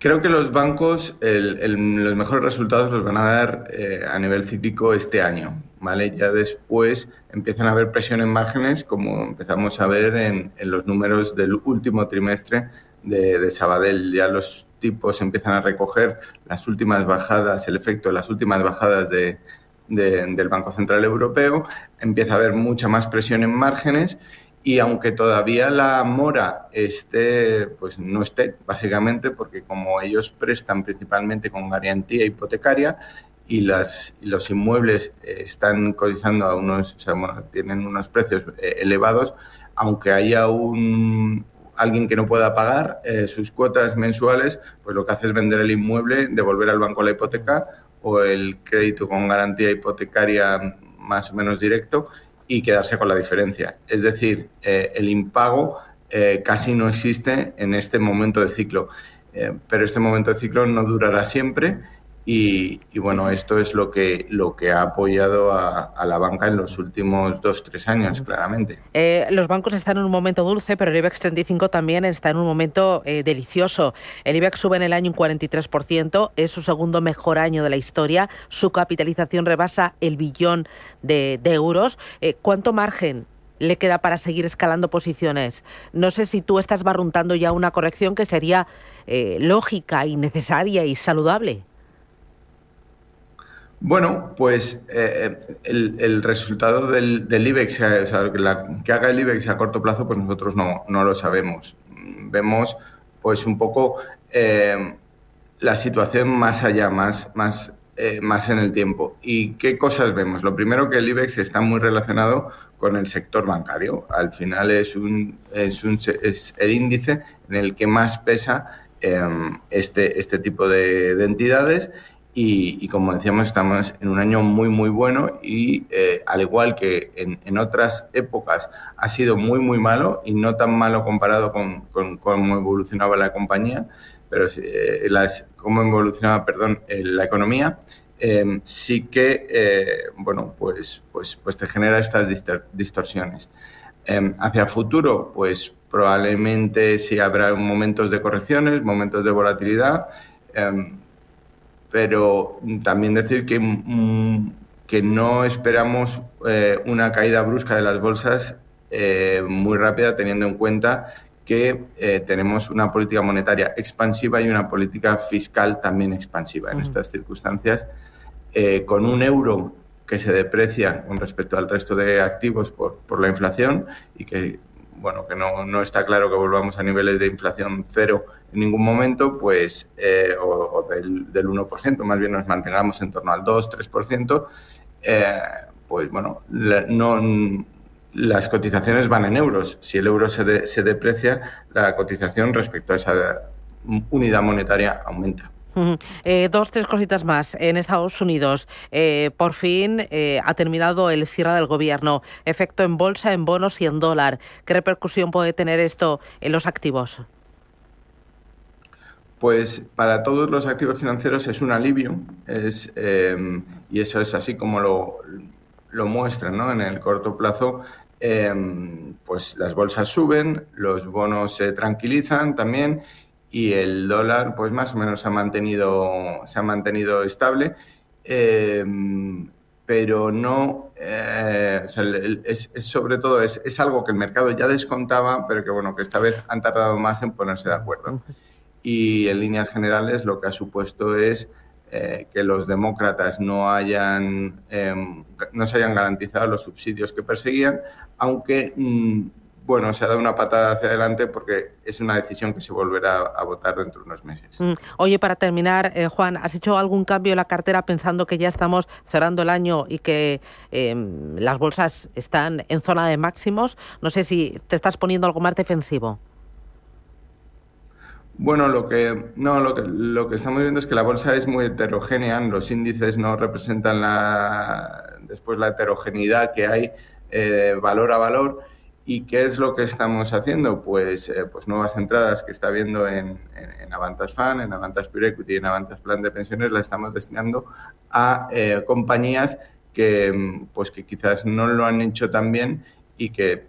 Creo que los bancos los mejores resultados los van a dar a nivel cíclico este año, ¿vale? Ya después empiezan a haber presión en márgenes, como empezamos a ver en los números del último trimestre de Sabadell. Ya los tipos empiezan a recoger las últimas bajadas, el efecto de las últimas bajadas del Banco Central Europeo. Empieza a haber mucha más presión en márgenes. Y aunque todavía la mora no esté, básicamente, porque como ellos prestan principalmente con garantía hipotecaria y los inmuebles están cotizando a tienen unos precios elevados, aunque haya alguien que no pueda pagar sus cuotas mensuales, pues lo que hace es vender el inmueble, devolver al banco la hipoteca o el crédito con garantía hipotecaria más o menos directo, y quedarse con la diferencia. Es decir, el impago casi no existe en este momento de ciclo. Pero este momento de ciclo no durará siempre y bueno, esto es lo que ha apoyado a la banca en los últimos 2-3 años, claramente. Los bancos están en un momento dulce, pero el IBEX 35 también está en un momento delicioso. El IBEX sube en el año un 43%, es su segundo mejor año de la historia, su capitalización rebasa el billón de euros. ¿Cuánto margen le queda para seguir escalando posiciones? No sé si tú estás barruntando ya una corrección que sería lógica y necesaria y saludable. Bueno, pues el resultado del IBEX, o sea, que haga el IBEX a corto plazo, pues nosotros no lo sabemos. Vemos pues un poco la situación más allá, más en el tiempo. ¿Y qué cosas vemos? Lo primero, que el IBEX está muy relacionado con el sector bancario. Al final es el índice en el que más pesa este tipo de entidades y como decíamos, estamos en un año muy muy bueno y al igual que en otras épocas ha sido muy muy malo y no tan malo comparado con cómo evolucionaba la compañía, pero cómo evolucionaba, la economía, sí que pues te genera estas distorsiones. Hacia futuro, pues probablemente sí habrá momentos de correcciones, momentos de volatilidad, pero también decir que no esperamos una caída brusca de las bolsas muy rápida, teniendo en cuenta que tenemos una política monetaria expansiva y una política fiscal también expansiva. En estas circunstancias, con un euro que se deprecia con respecto al resto de activos por la inflación y que no está claro que volvamos a niveles de inflación cero en ningún momento, pues o del 1%, más bien nos mantengamos en torno al 2-3%, pues bueno, las cotizaciones van en euros. Si el euro se deprecia, la cotización respecto a esa unidad monetaria aumenta. 2-3 cositas más. En Estados Unidos, por fin ha terminado el cierre del gobierno. Efecto en bolsa, en bonos y en dólar. ¿Qué repercusión puede tener esto en los activos? Pues para todos los activos financieros es un alivio, y eso es así como lo muestran, ¿no? En el corto plazo, pues las bolsas suben, los bonos se tranquilizan también y el dólar pues más o menos se ha mantenido estable, pero no, sobre todo es algo que el mercado ya descontaba, pero que esta vez han tardado más en ponerse de acuerdo. Y en líneas generales lo que ha supuesto es que los demócratas no se hayan garantizado los subsidios que perseguían, aunque se ha dado una patada hacia adelante porque es una decisión que se volverá a votar dentro de unos meses. Oye, para terminar, Juan, ¿has hecho algún cambio en la cartera pensando que ya estamos cerrando el año y que las bolsas están en zona de máximos? No sé si te estás poniendo algo más defensivo. Bueno, lo que estamos viendo es que la bolsa es muy heterogénea, los índices no representan la heterogeneidad que hay valor a valor. ¿Y qué es lo que estamos haciendo? Pues nuevas entradas que está habiendo en Avantas Fund, en Avantas Pure Equity y en Avantas Plan de Pensiones la estamos destinando a compañías que quizás no lo han hecho tan bien y que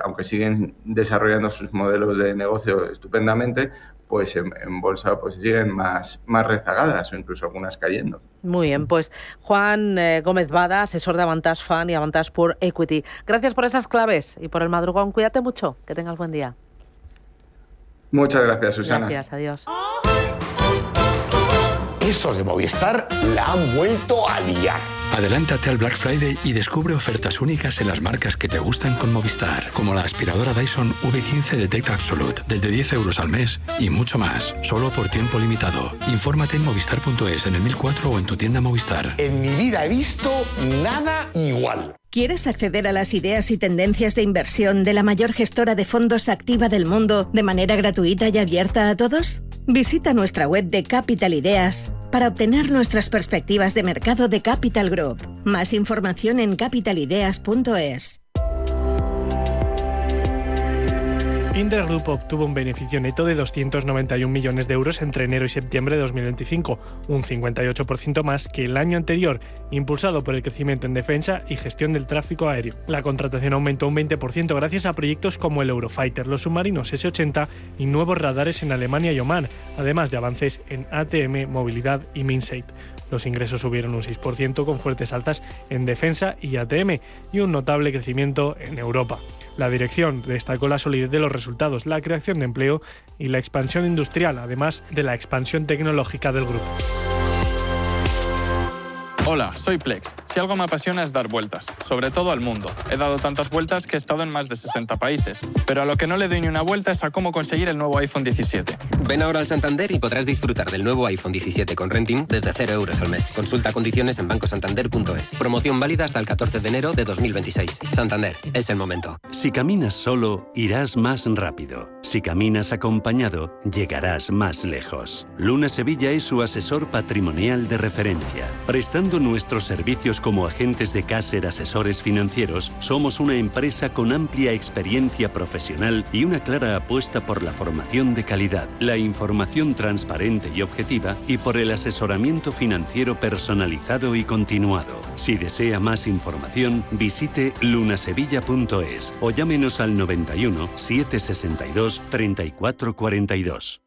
aunque siguen desarrollando sus modelos de negocio estupendamente, pues en bolsa pues siguen más rezagadas o incluso algunas cayendo. Muy bien, pues Juan Gómez Bada, asesor de Avantas Fund y Avantas Pure Equity. Gracias por esas claves y por el madrugón. Cuídate mucho, que tengas buen día. Muchas gracias, Susana. Gracias, adiós. Estos de Movistar la han vuelto a liar. Adelántate al Black Friday y descubre ofertas únicas en las marcas que te gustan con Movistar, como la aspiradora Dyson V15 Detect Absolute, desde 10 euros al mes y mucho más, solo por tiempo limitado. Infórmate en movistar.es, en el 1004 o en tu tienda Movistar. En mi vida he visto nada igual. ¿Quieres acceder a las ideas y tendencias de inversión de la mayor gestora de fondos activa del mundo de manera gratuita y abierta a todos? Visita nuestra web de Capital Ideas para obtener nuestras perspectivas de mercado de Capital Group. Más información en capitalideas.es. Indra Group obtuvo un beneficio neto de 291 millones de euros entre enero y septiembre de 2025, un 58% más que el año anterior, impulsado por el crecimiento en defensa y gestión del tráfico aéreo. La contratación aumentó un 20% gracias a proyectos como el Eurofighter, los submarinos S-80 y nuevos radares en Alemania y Omán, además de avances en ATM, movilidad y Minsait. Los ingresos subieron un 6% con fuertes altas en defensa y ATM y un notable crecimiento en Europa. La dirección destacó la solidez de los resultados, la creación de empleo y la expansión industrial, además de la expansión tecnológica del grupo. Hola, soy Plex. Si algo me apasiona es dar vueltas, sobre todo al mundo. He dado tantas vueltas que he estado en más de 60 países. Pero a lo que no le doy ni una vuelta es a cómo conseguir el nuevo iPhone 17. Ven ahora al Santander y podrás disfrutar del nuevo iPhone 17 con renting desde 0 euros al mes. Consulta condiciones en bancosantander.es. Promoción válida hasta el 14 de enero de 2026. Santander, es el momento. Si caminas solo, irás más rápido. Si caminas acompañado, llegarás más lejos. Luna Sevilla es su asesor patrimonial de referencia. Prestando nuestros servicios como agentes de Caser Asesores Financieros, somos una empresa con amplia experiencia profesional y una clara apuesta por la formación de calidad, la información transparente y objetiva y por el asesoramiento financiero personalizado y continuado. Si desea más información, visite lunasevilla.es o llámenos al 91 762 3442.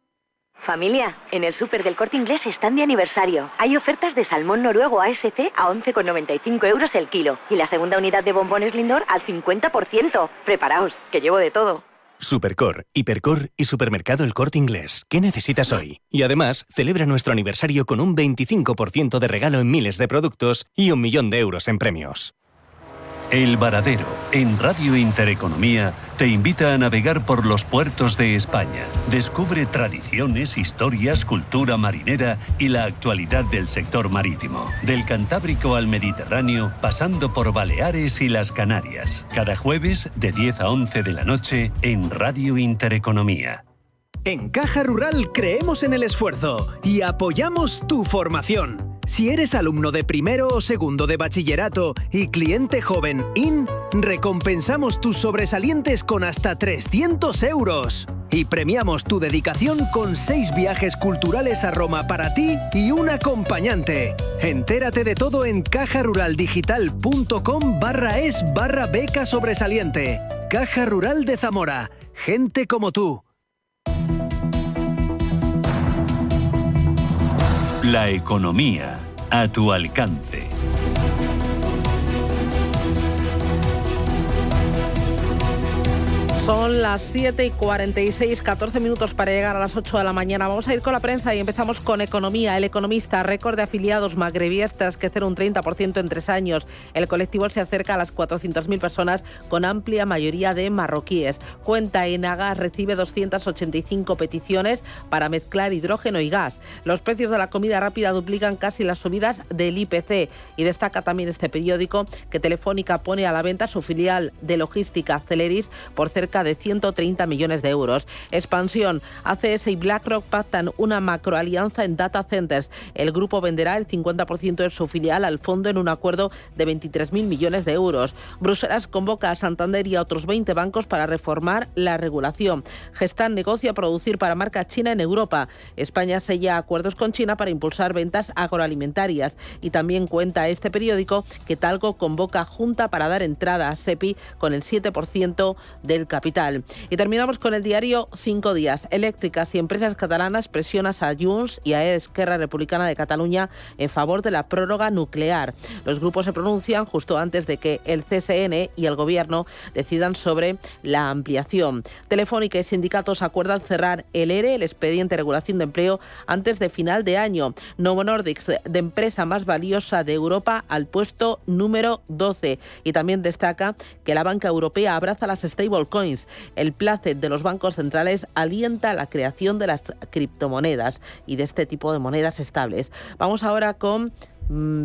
Familia, en el súper del Corte Inglés están de aniversario. Hay ofertas de salmón noruego ASC a 11,95 euros el kilo y la segunda unidad de bombones Lindor al 50%. Preparaos, que llevo de todo. Supercor, Hipercor y Supermercado El Corte Inglés. ¿Qué necesitas hoy? Y además, celebra nuestro aniversario con un 25% de regalo en miles de productos y 1 millón de euros en premios. El Varadero, en Radio Intereconomía, te invita a navegar por los puertos de España. Descubre tradiciones, historias, cultura marinera y la actualidad del sector marítimo. Del Cantábrico al Mediterráneo, pasando por Baleares y las Canarias. Cada jueves, de 10 a 11 de la noche, en Radio Intereconomía. En Caja Rural creemos en el esfuerzo y apoyamos tu formación. Si eres alumno de primero o segundo de bachillerato y cliente joven IN, recompensamos tus sobresalientes con hasta 300 euros. Y premiamos tu dedicación con 6 viajes culturales a Roma para ti y un acompañante. Entérate de todo en cajaruraldigital.com/es/beca sobresaliente. Caja Rural de Zamora. Gente como tú. La economía a tu alcance. Son las 7:46, 14 minutos para llegar a las 8 de la mañana. Vamos a ir con la prensa y empezamos con economía. El Economista, récord de afiliados magrebíes tras crecer un 30% en 3 años. El colectivo se acerca a las 400.000 personas, con amplia mayoría de marroquíes. Cuenta Enagas recibe 285 peticiones para mezclar hidrógeno y gas. Los precios de la comida rápida duplican casi las subidas del IPC. Y destaca también este periódico que Telefónica pone a la venta su filial de logística Celeris por cerca de 130 millones de euros. Expansión. ACS y BlackRock pactan una macroalianza en data centers. El grupo venderá el 50% de su filial al fondo en un acuerdo de 23.000 millones de euros. Bruselas convoca a Santander y a otros 20 bancos para reformar la regulación. Gestamp negocia producir para marca china en Europa. España sella acuerdos con China para impulsar ventas agroalimentarias. Y también cuenta este periódico que Talgo convoca junta para dar entrada a SEPI con el 7% del capital. Y terminamos con el diario 5 Días. Eléctricas y empresas catalanas presionan a Junts y a Esquerra Republicana de Cataluña en favor de la prórroga nuclear. Los grupos se pronuncian justo antes de que el CSN y el Gobierno decidan sobre la ampliación. Telefónica y sindicatos acuerdan cerrar el ERE, el expediente de regulación de empleo, antes de final de año. Novo Nordisk, de empresa más valiosa de Europa, al puesto número 12. Y también destaca que la banca europea abraza las stablecoins. El placet de los bancos centrales alienta la creación de las criptomonedas y de este tipo de monedas estables. Vamos ahora con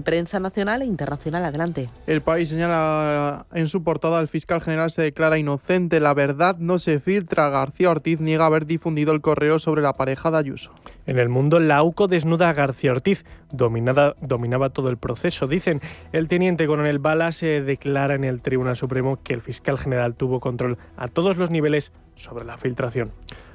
prensa nacional e internacional. Adelante. El País señala en su portada: el fiscal general se declara inocente. La verdad no se filtra. García Ortiz niega haber difundido el correo sobre la pareja de Ayuso. En El Mundo, la AUCO desnuda a García Ortiz. Dominaba todo el proceso. Dicen, el teniente coronel Bala se declara en el Tribunal Supremo que el fiscal general tuvo control a todos los niveles sobre la filtración.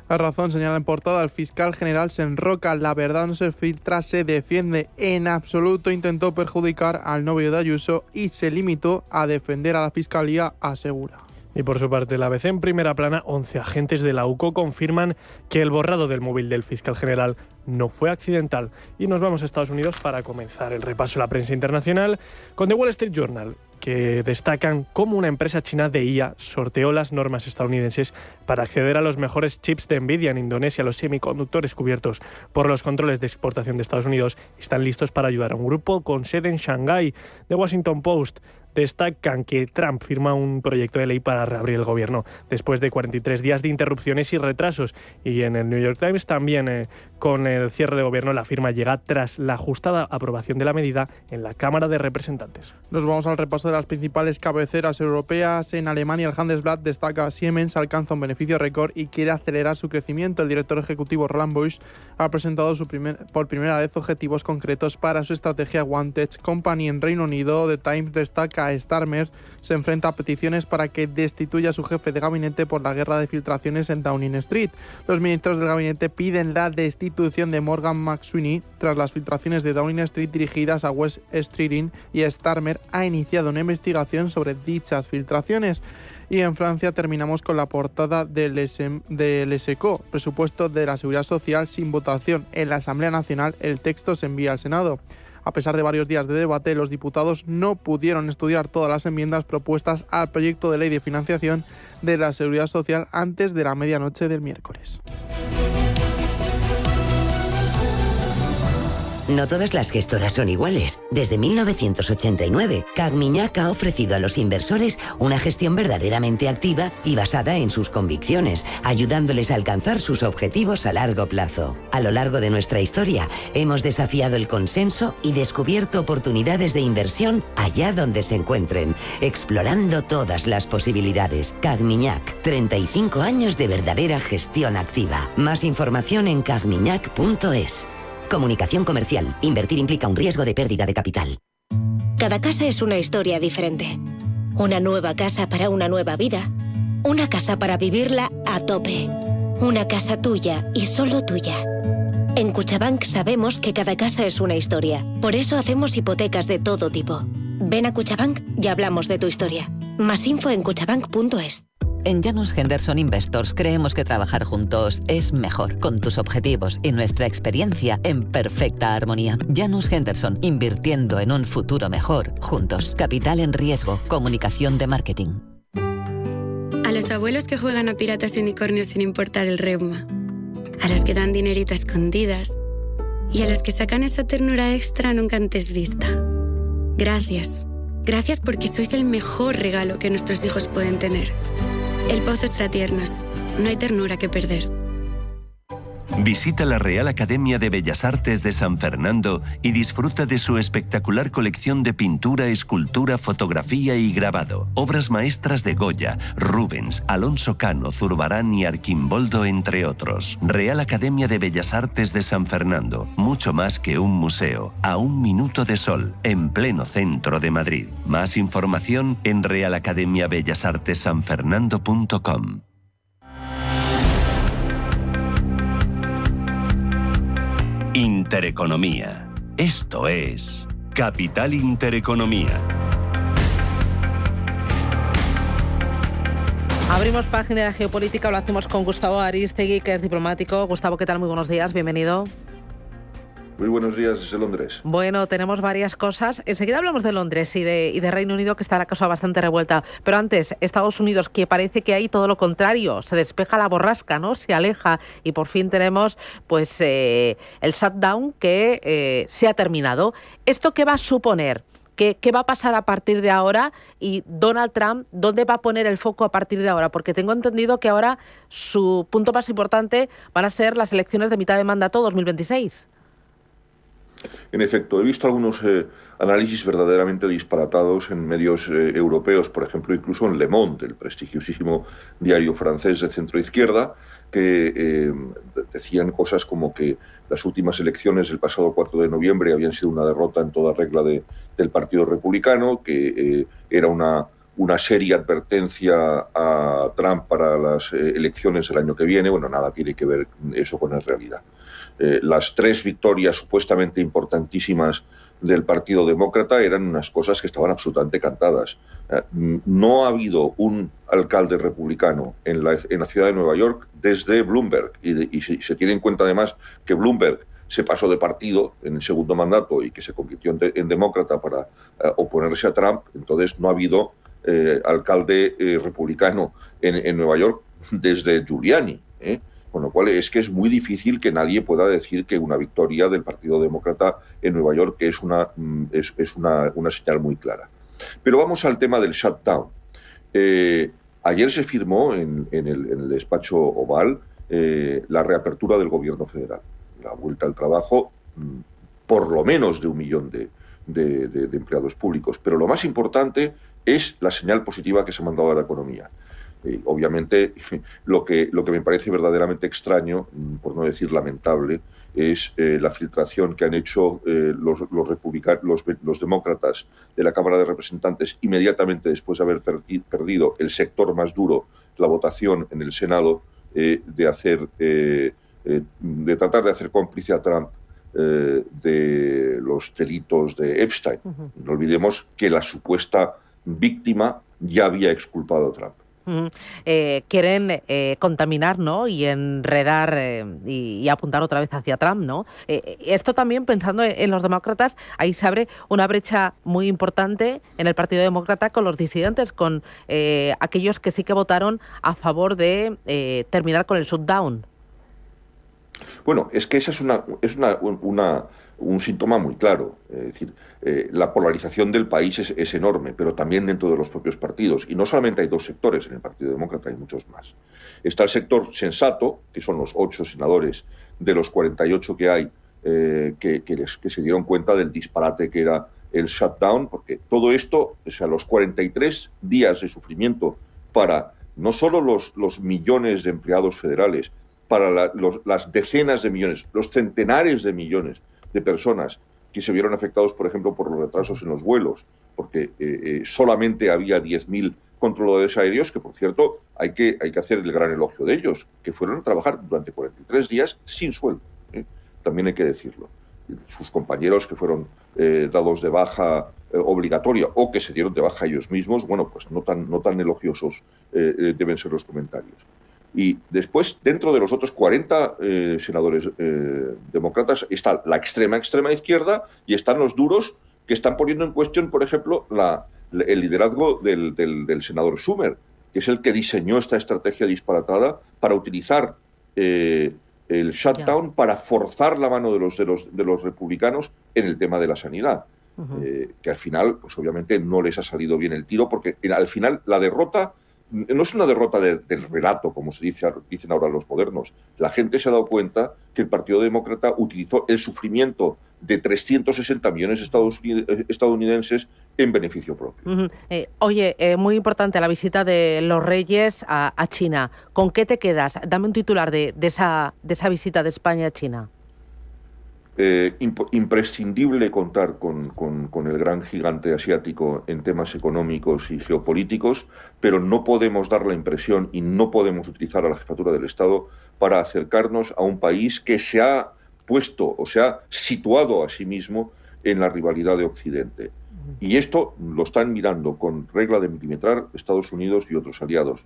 La Razón señala en portada: el fiscal general se enroca, la verdad no se filtra, se defiende. En absoluto intentó perjudicar al novio de Ayuso y se limitó a defender a la fiscalía, asegura. Y por su parte, la ABC en primera plana, 11 agentes de la UCO confirman que el borrado del móvil del fiscal general no fue accidental. Y nos vamos a Estados Unidos para comenzar el repaso de la prensa internacional con The Wall Street Journal. que destacan cómo una empresa china de IA sorteó las normas estadounidenses para acceder a los mejores chips de Nvidia en Indonesia. Los semiconductores cubiertos por los controles de exportación de Estados Unidos están listos para ayudar a un grupo con sede en Shanghái. The Washington Post destacan que Trump firma un proyecto de ley para reabrir el gobierno después de 43 días de interrupciones y retrasos. Y en el New York Times también, con el cierre de gobierno, la firma llega tras la ajustada aprobación de la medida en la Cámara de Representantes. Nos vamos al repaso de las principales cabeceras europeas. En Alemania, el Handelsblatt destaca: Siemens alcanza un beneficio récord y quiere acelerar su crecimiento. El director ejecutivo Roland Busch ha presentado por primera vez objetivos concretos para su estrategia One Tech Company. En Reino Unido, The Times destaca: Starmer se enfrenta a peticiones para que destituya a su jefe de gabinete por la guerra de filtraciones en Downing Street. Los ministros del gabinete piden la destitución de Morgan McSweeney tras las filtraciones de Downing Street dirigidas a West Streeting, y Starmer ha iniciado una investigación sobre dichas filtraciones. Y en Francia terminamos con la portada del ESCO, presupuesto de la Seguridad Social sin votación. En la Asamblea Nacional el texto se envía al Senado. A pesar de varios días de debate, los diputados no pudieron estudiar todas las enmiendas propuestas al proyecto de ley de financiación de la Seguridad Social antes de la medianoche del miércoles. No todas las gestoras son iguales. Desde 1989, Cagmiñac ha ofrecido a los inversores una gestión verdaderamente activa y basada en sus convicciones, ayudándoles a alcanzar sus objetivos a largo plazo. A lo largo de nuestra historia, hemos desafiado el consenso y descubierto oportunidades de inversión allá donde se encuentren, explorando todas las posibilidades. Cagmiñac, 35 años de verdadera gestión activa. Más información en cagmiñac.es. Comunicación comercial. Invertir implica un riesgo de pérdida de capital. Cada casa es una historia diferente. Una nueva casa para una nueva vida. Una casa para vivirla a tope. Una casa tuya y solo tuya. En Cuchabank sabemos que cada casa es una historia. Por eso hacemos hipotecas de todo tipo. Ven a Cuchabank y hablamos de tu historia. Más info en cuchabank.es. En Janus Henderson Investors creemos que trabajar juntos es mejor, con tus objetivos y nuestra experiencia en perfecta armonía. Janus Henderson, invirtiendo en un futuro mejor, juntos. Capital en riesgo, comunicación de marketing. A los abuelos que juegan a piratas y unicornios sin importar el reuma. A los que dan dinerito a escondidas. Y a los que sacan esa ternura extra nunca antes vista. Gracias. Gracias porque sois el mejor regalo que nuestros hijos pueden tener. El Pozo Extratiernos. No hay ternura que perder. Visita la Real Academia de Bellas Artes de San Fernando y disfruta de su espectacular colección de pintura, escultura, fotografía y grabado. Obras maestras de Goya, Rubens, Alonso Cano, Zurbarán y Arquimboldo, entre otros. Real Academia de Bellas Artes de San Fernando. Mucho más que un museo. A un minuto de sol, en pleno centro de Madrid. Más información en realacademiabellasartesanfernando.com. Intereconomía. Esto es Capital Intereconomía. Abrimos página de geopolítica, lo hacemos con Gustavo Arístegui, que es diplomático. Gustavo, ¿qué tal? Muy buenos días, bienvenido. Muy buenos días desde Londres. Bueno, tenemos varias cosas. Enseguida hablamos de Londres y de Reino Unido, que está la cosa bastante revuelta. Pero antes, Estados Unidos, que parece que hay todo lo contrario. Se despeja la borrasca, ¿no? Se aleja y por fin tenemos pues el shutdown que se ha terminado. ¿Esto qué va a suponer? ¿Qué va a pasar a partir de ahora? Y Donald Trump, ¿dónde va a poner el foco a partir de ahora? Porque tengo entendido que ahora su punto más importante van a ser las elecciones de mitad de mandato 2026. En efecto, he visto algunos análisis verdaderamente disparatados en medios europeos, por ejemplo, incluso en Le Monde, el prestigiosísimo diario francés de centro-izquierda, que decían cosas como que las últimas elecciones del pasado 4 de noviembre habían sido una derrota en toda regla del Partido Republicano, que era una seria advertencia a Trump para las elecciones del año que viene. Bueno, nada tiene que ver eso con la realidad. Las 3 victorias supuestamente importantísimas del Partido Demócrata eran unas cosas que estaban absolutamente cantadas. No ha habido un alcalde republicano en la ciudad de Nueva York desde Bloomberg, y se tiene en cuenta además que Bloomberg se pasó de partido en el segundo mandato y que se convirtió en demócrata para oponerse a Trump, entonces no ha habido alcalde republicano en Nueva York desde Giuliani, con lo cual es que es muy difícil que nadie pueda decir que una victoria del Partido Demócrata en Nueva York es una señal muy clara. Pero vamos al tema del shutdown. Ayer se firmó en el despacho Oval la reapertura del gobierno federal, la vuelta al trabajo, por lo menos de 1 millón de empleados públicos. Pero lo más importante es la señal positiva que se ha mandado a la economía. Obviamente, lo que me parece verdaderamente extraño, por no decir lamentable, es la filtración que han hecho los demócratas de la Cámara de Representantes inmediatamente después de haber perdido el sector más duro, la votación en el Senado, de tratar de hacer cómplice a Trump de los delitos de Epstein. No olvidemos que la supuesta víctima ya había exculpado a Trump. Quieren contaminar, ¿no? Y enredar y apuntar otra vez hacia Trump, ¿no? Esto también, pensando en los demócratas, ahí se abre una brecha muy importante en el Partido Demócrata con los disidentes, con aquellos que sí que votaron a favor de terminar con el shutdown. Bueno, es que esa es un síntoma muy claro. Es decir, la polarización del país es enorme, pero también dentro de los propios partidos. Y no solamente hay 2 sectores en el Partido Demócrata, hay muchos más. Está el sector sensato, que son los 8 senadores de los 48 que hay, que se dieron cuenta del disparate que era el shutdown, porque todo esto, o sea, los 43 días de sufrimiento para no solo los millones de empleados federales, para las decenas de millones, los centenares de millones de personas que se vieron afectados, por ejemplo, por los retrasos en los vuelos, porque solamente había 10.000 controladores aéreos, que por cierto hay que hacer el gran elogio de ellos, que fueron a trabajar durante 43 días sin sueldo, también hay que decirlo. Sus compañeros que fueron dados de baja obligatoria o que se dieron de baja ellos mismos, bueno, pues no tan elogiosos deben ser los comentarios. Y después, dentro de los otros 40 senadores demócratas, está la extrema izquierda y están los duros que están poniendo en cuestión, por ejemplo, el liderazgo del senador Schumer, que es el que diseñó esta estrategia disparatada para utilizar el shutdown para forzar la mano de los republicanos en el tema de la sanidad. Que al final, pues obviamente no les ha salido bien el tiro, porque al final la derrota no es una derrota del relato, como dicen ahora los modernos. La gente se ha dado cuenta que el Partido Demócrata utilizó el sufrimiento de 360 millones de estadounidenses en beneficio propio. Oye, muy importante la visita de los Reyes a China. ¿Con qué te quedas? Dame un titular de esa visita de España a China. Imprescindible contar con el gran gigante asiático en temas económicos y geopolíticos, pero no podemos dar la impresión y no podemos utilizar a la jefatura del Estado para acercarnos a un país que se ha puesto o se ha situado a sí mismo en la rivalidad de Occidente. Y esto lo están mirando con regla de milimetrar Estados Unidos y otros aliados.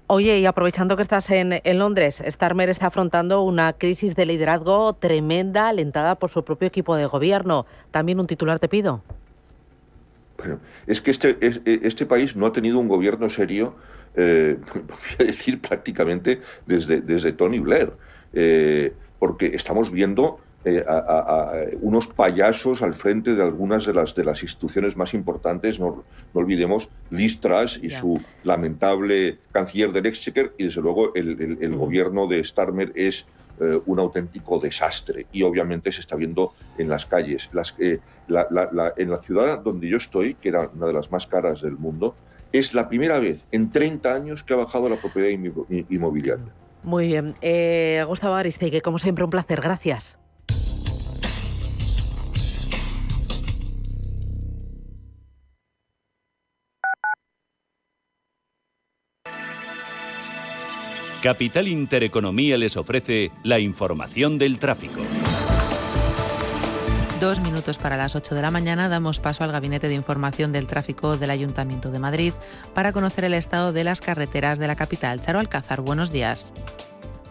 Oye, y aprovechando que estás en Londres, Starmer está afrontando una crisis de liderazgo tremenda, alentada por su propio equipo de gobierno. También un titular te pido. Bueno, es que este país no ha tenido un gobierno serio, voy a decir prácticamente desde Tony Blair, porque estamos viendo a unos payasos al frente de algunas de las instituciones más importantes. No olvidemos Liz Truss y su lamentable canciller del Exchequer, y desde luego el gobierno de Starmer es un auténtico desastre, y obviamente se está viendo en las calles. En la ciudad donde yo estoy, que era una de las más caras del mundo, es la primera vez en 30 años que ha bajado la propiedad inmobiliaria. Muy bien. Gustavo Ariztegui, como siempre, un placer. Gracias. Capital Intereconomía les ofrece la información del tráfico. 2 minutos para las 8 de la mañana damos paso al Gabinete de Información del Tráfico del Ayuntamiento de Madrid para conocer el estado de las carreteras de la capital. Charo Alcázar, buenos días.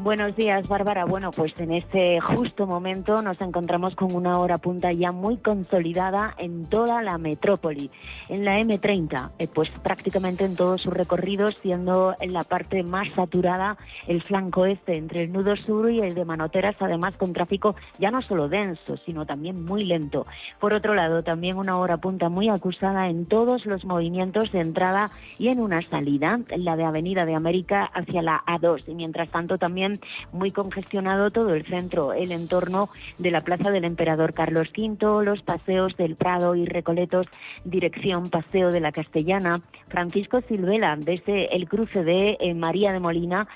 Buenos días, Bárbara. Bueno, pues en este justo momento nos encontramos con una hora punta ya muy consolidada en toda la metrópoli. En la M30, pues prácticamente en todos sus recorridos, siendo en la parte más saturada el flanco este entre el nudo sur y el de Manoteras, además con tráfico ya no solo denso, sino también muy lento. Por otro lado, también una hora punta muy acusada en todos los movimientos de entrada y en una salida, la de Avenida de América hacia la A2. Y mientras tanto también muy congestionado todo el centro, el entorno de la Plaza del Emperador Carlos V, los paseos del Prado y Recoletos, dirección Paseo de la Castellana, Francisco Silvela, desde el cruce de María de Molina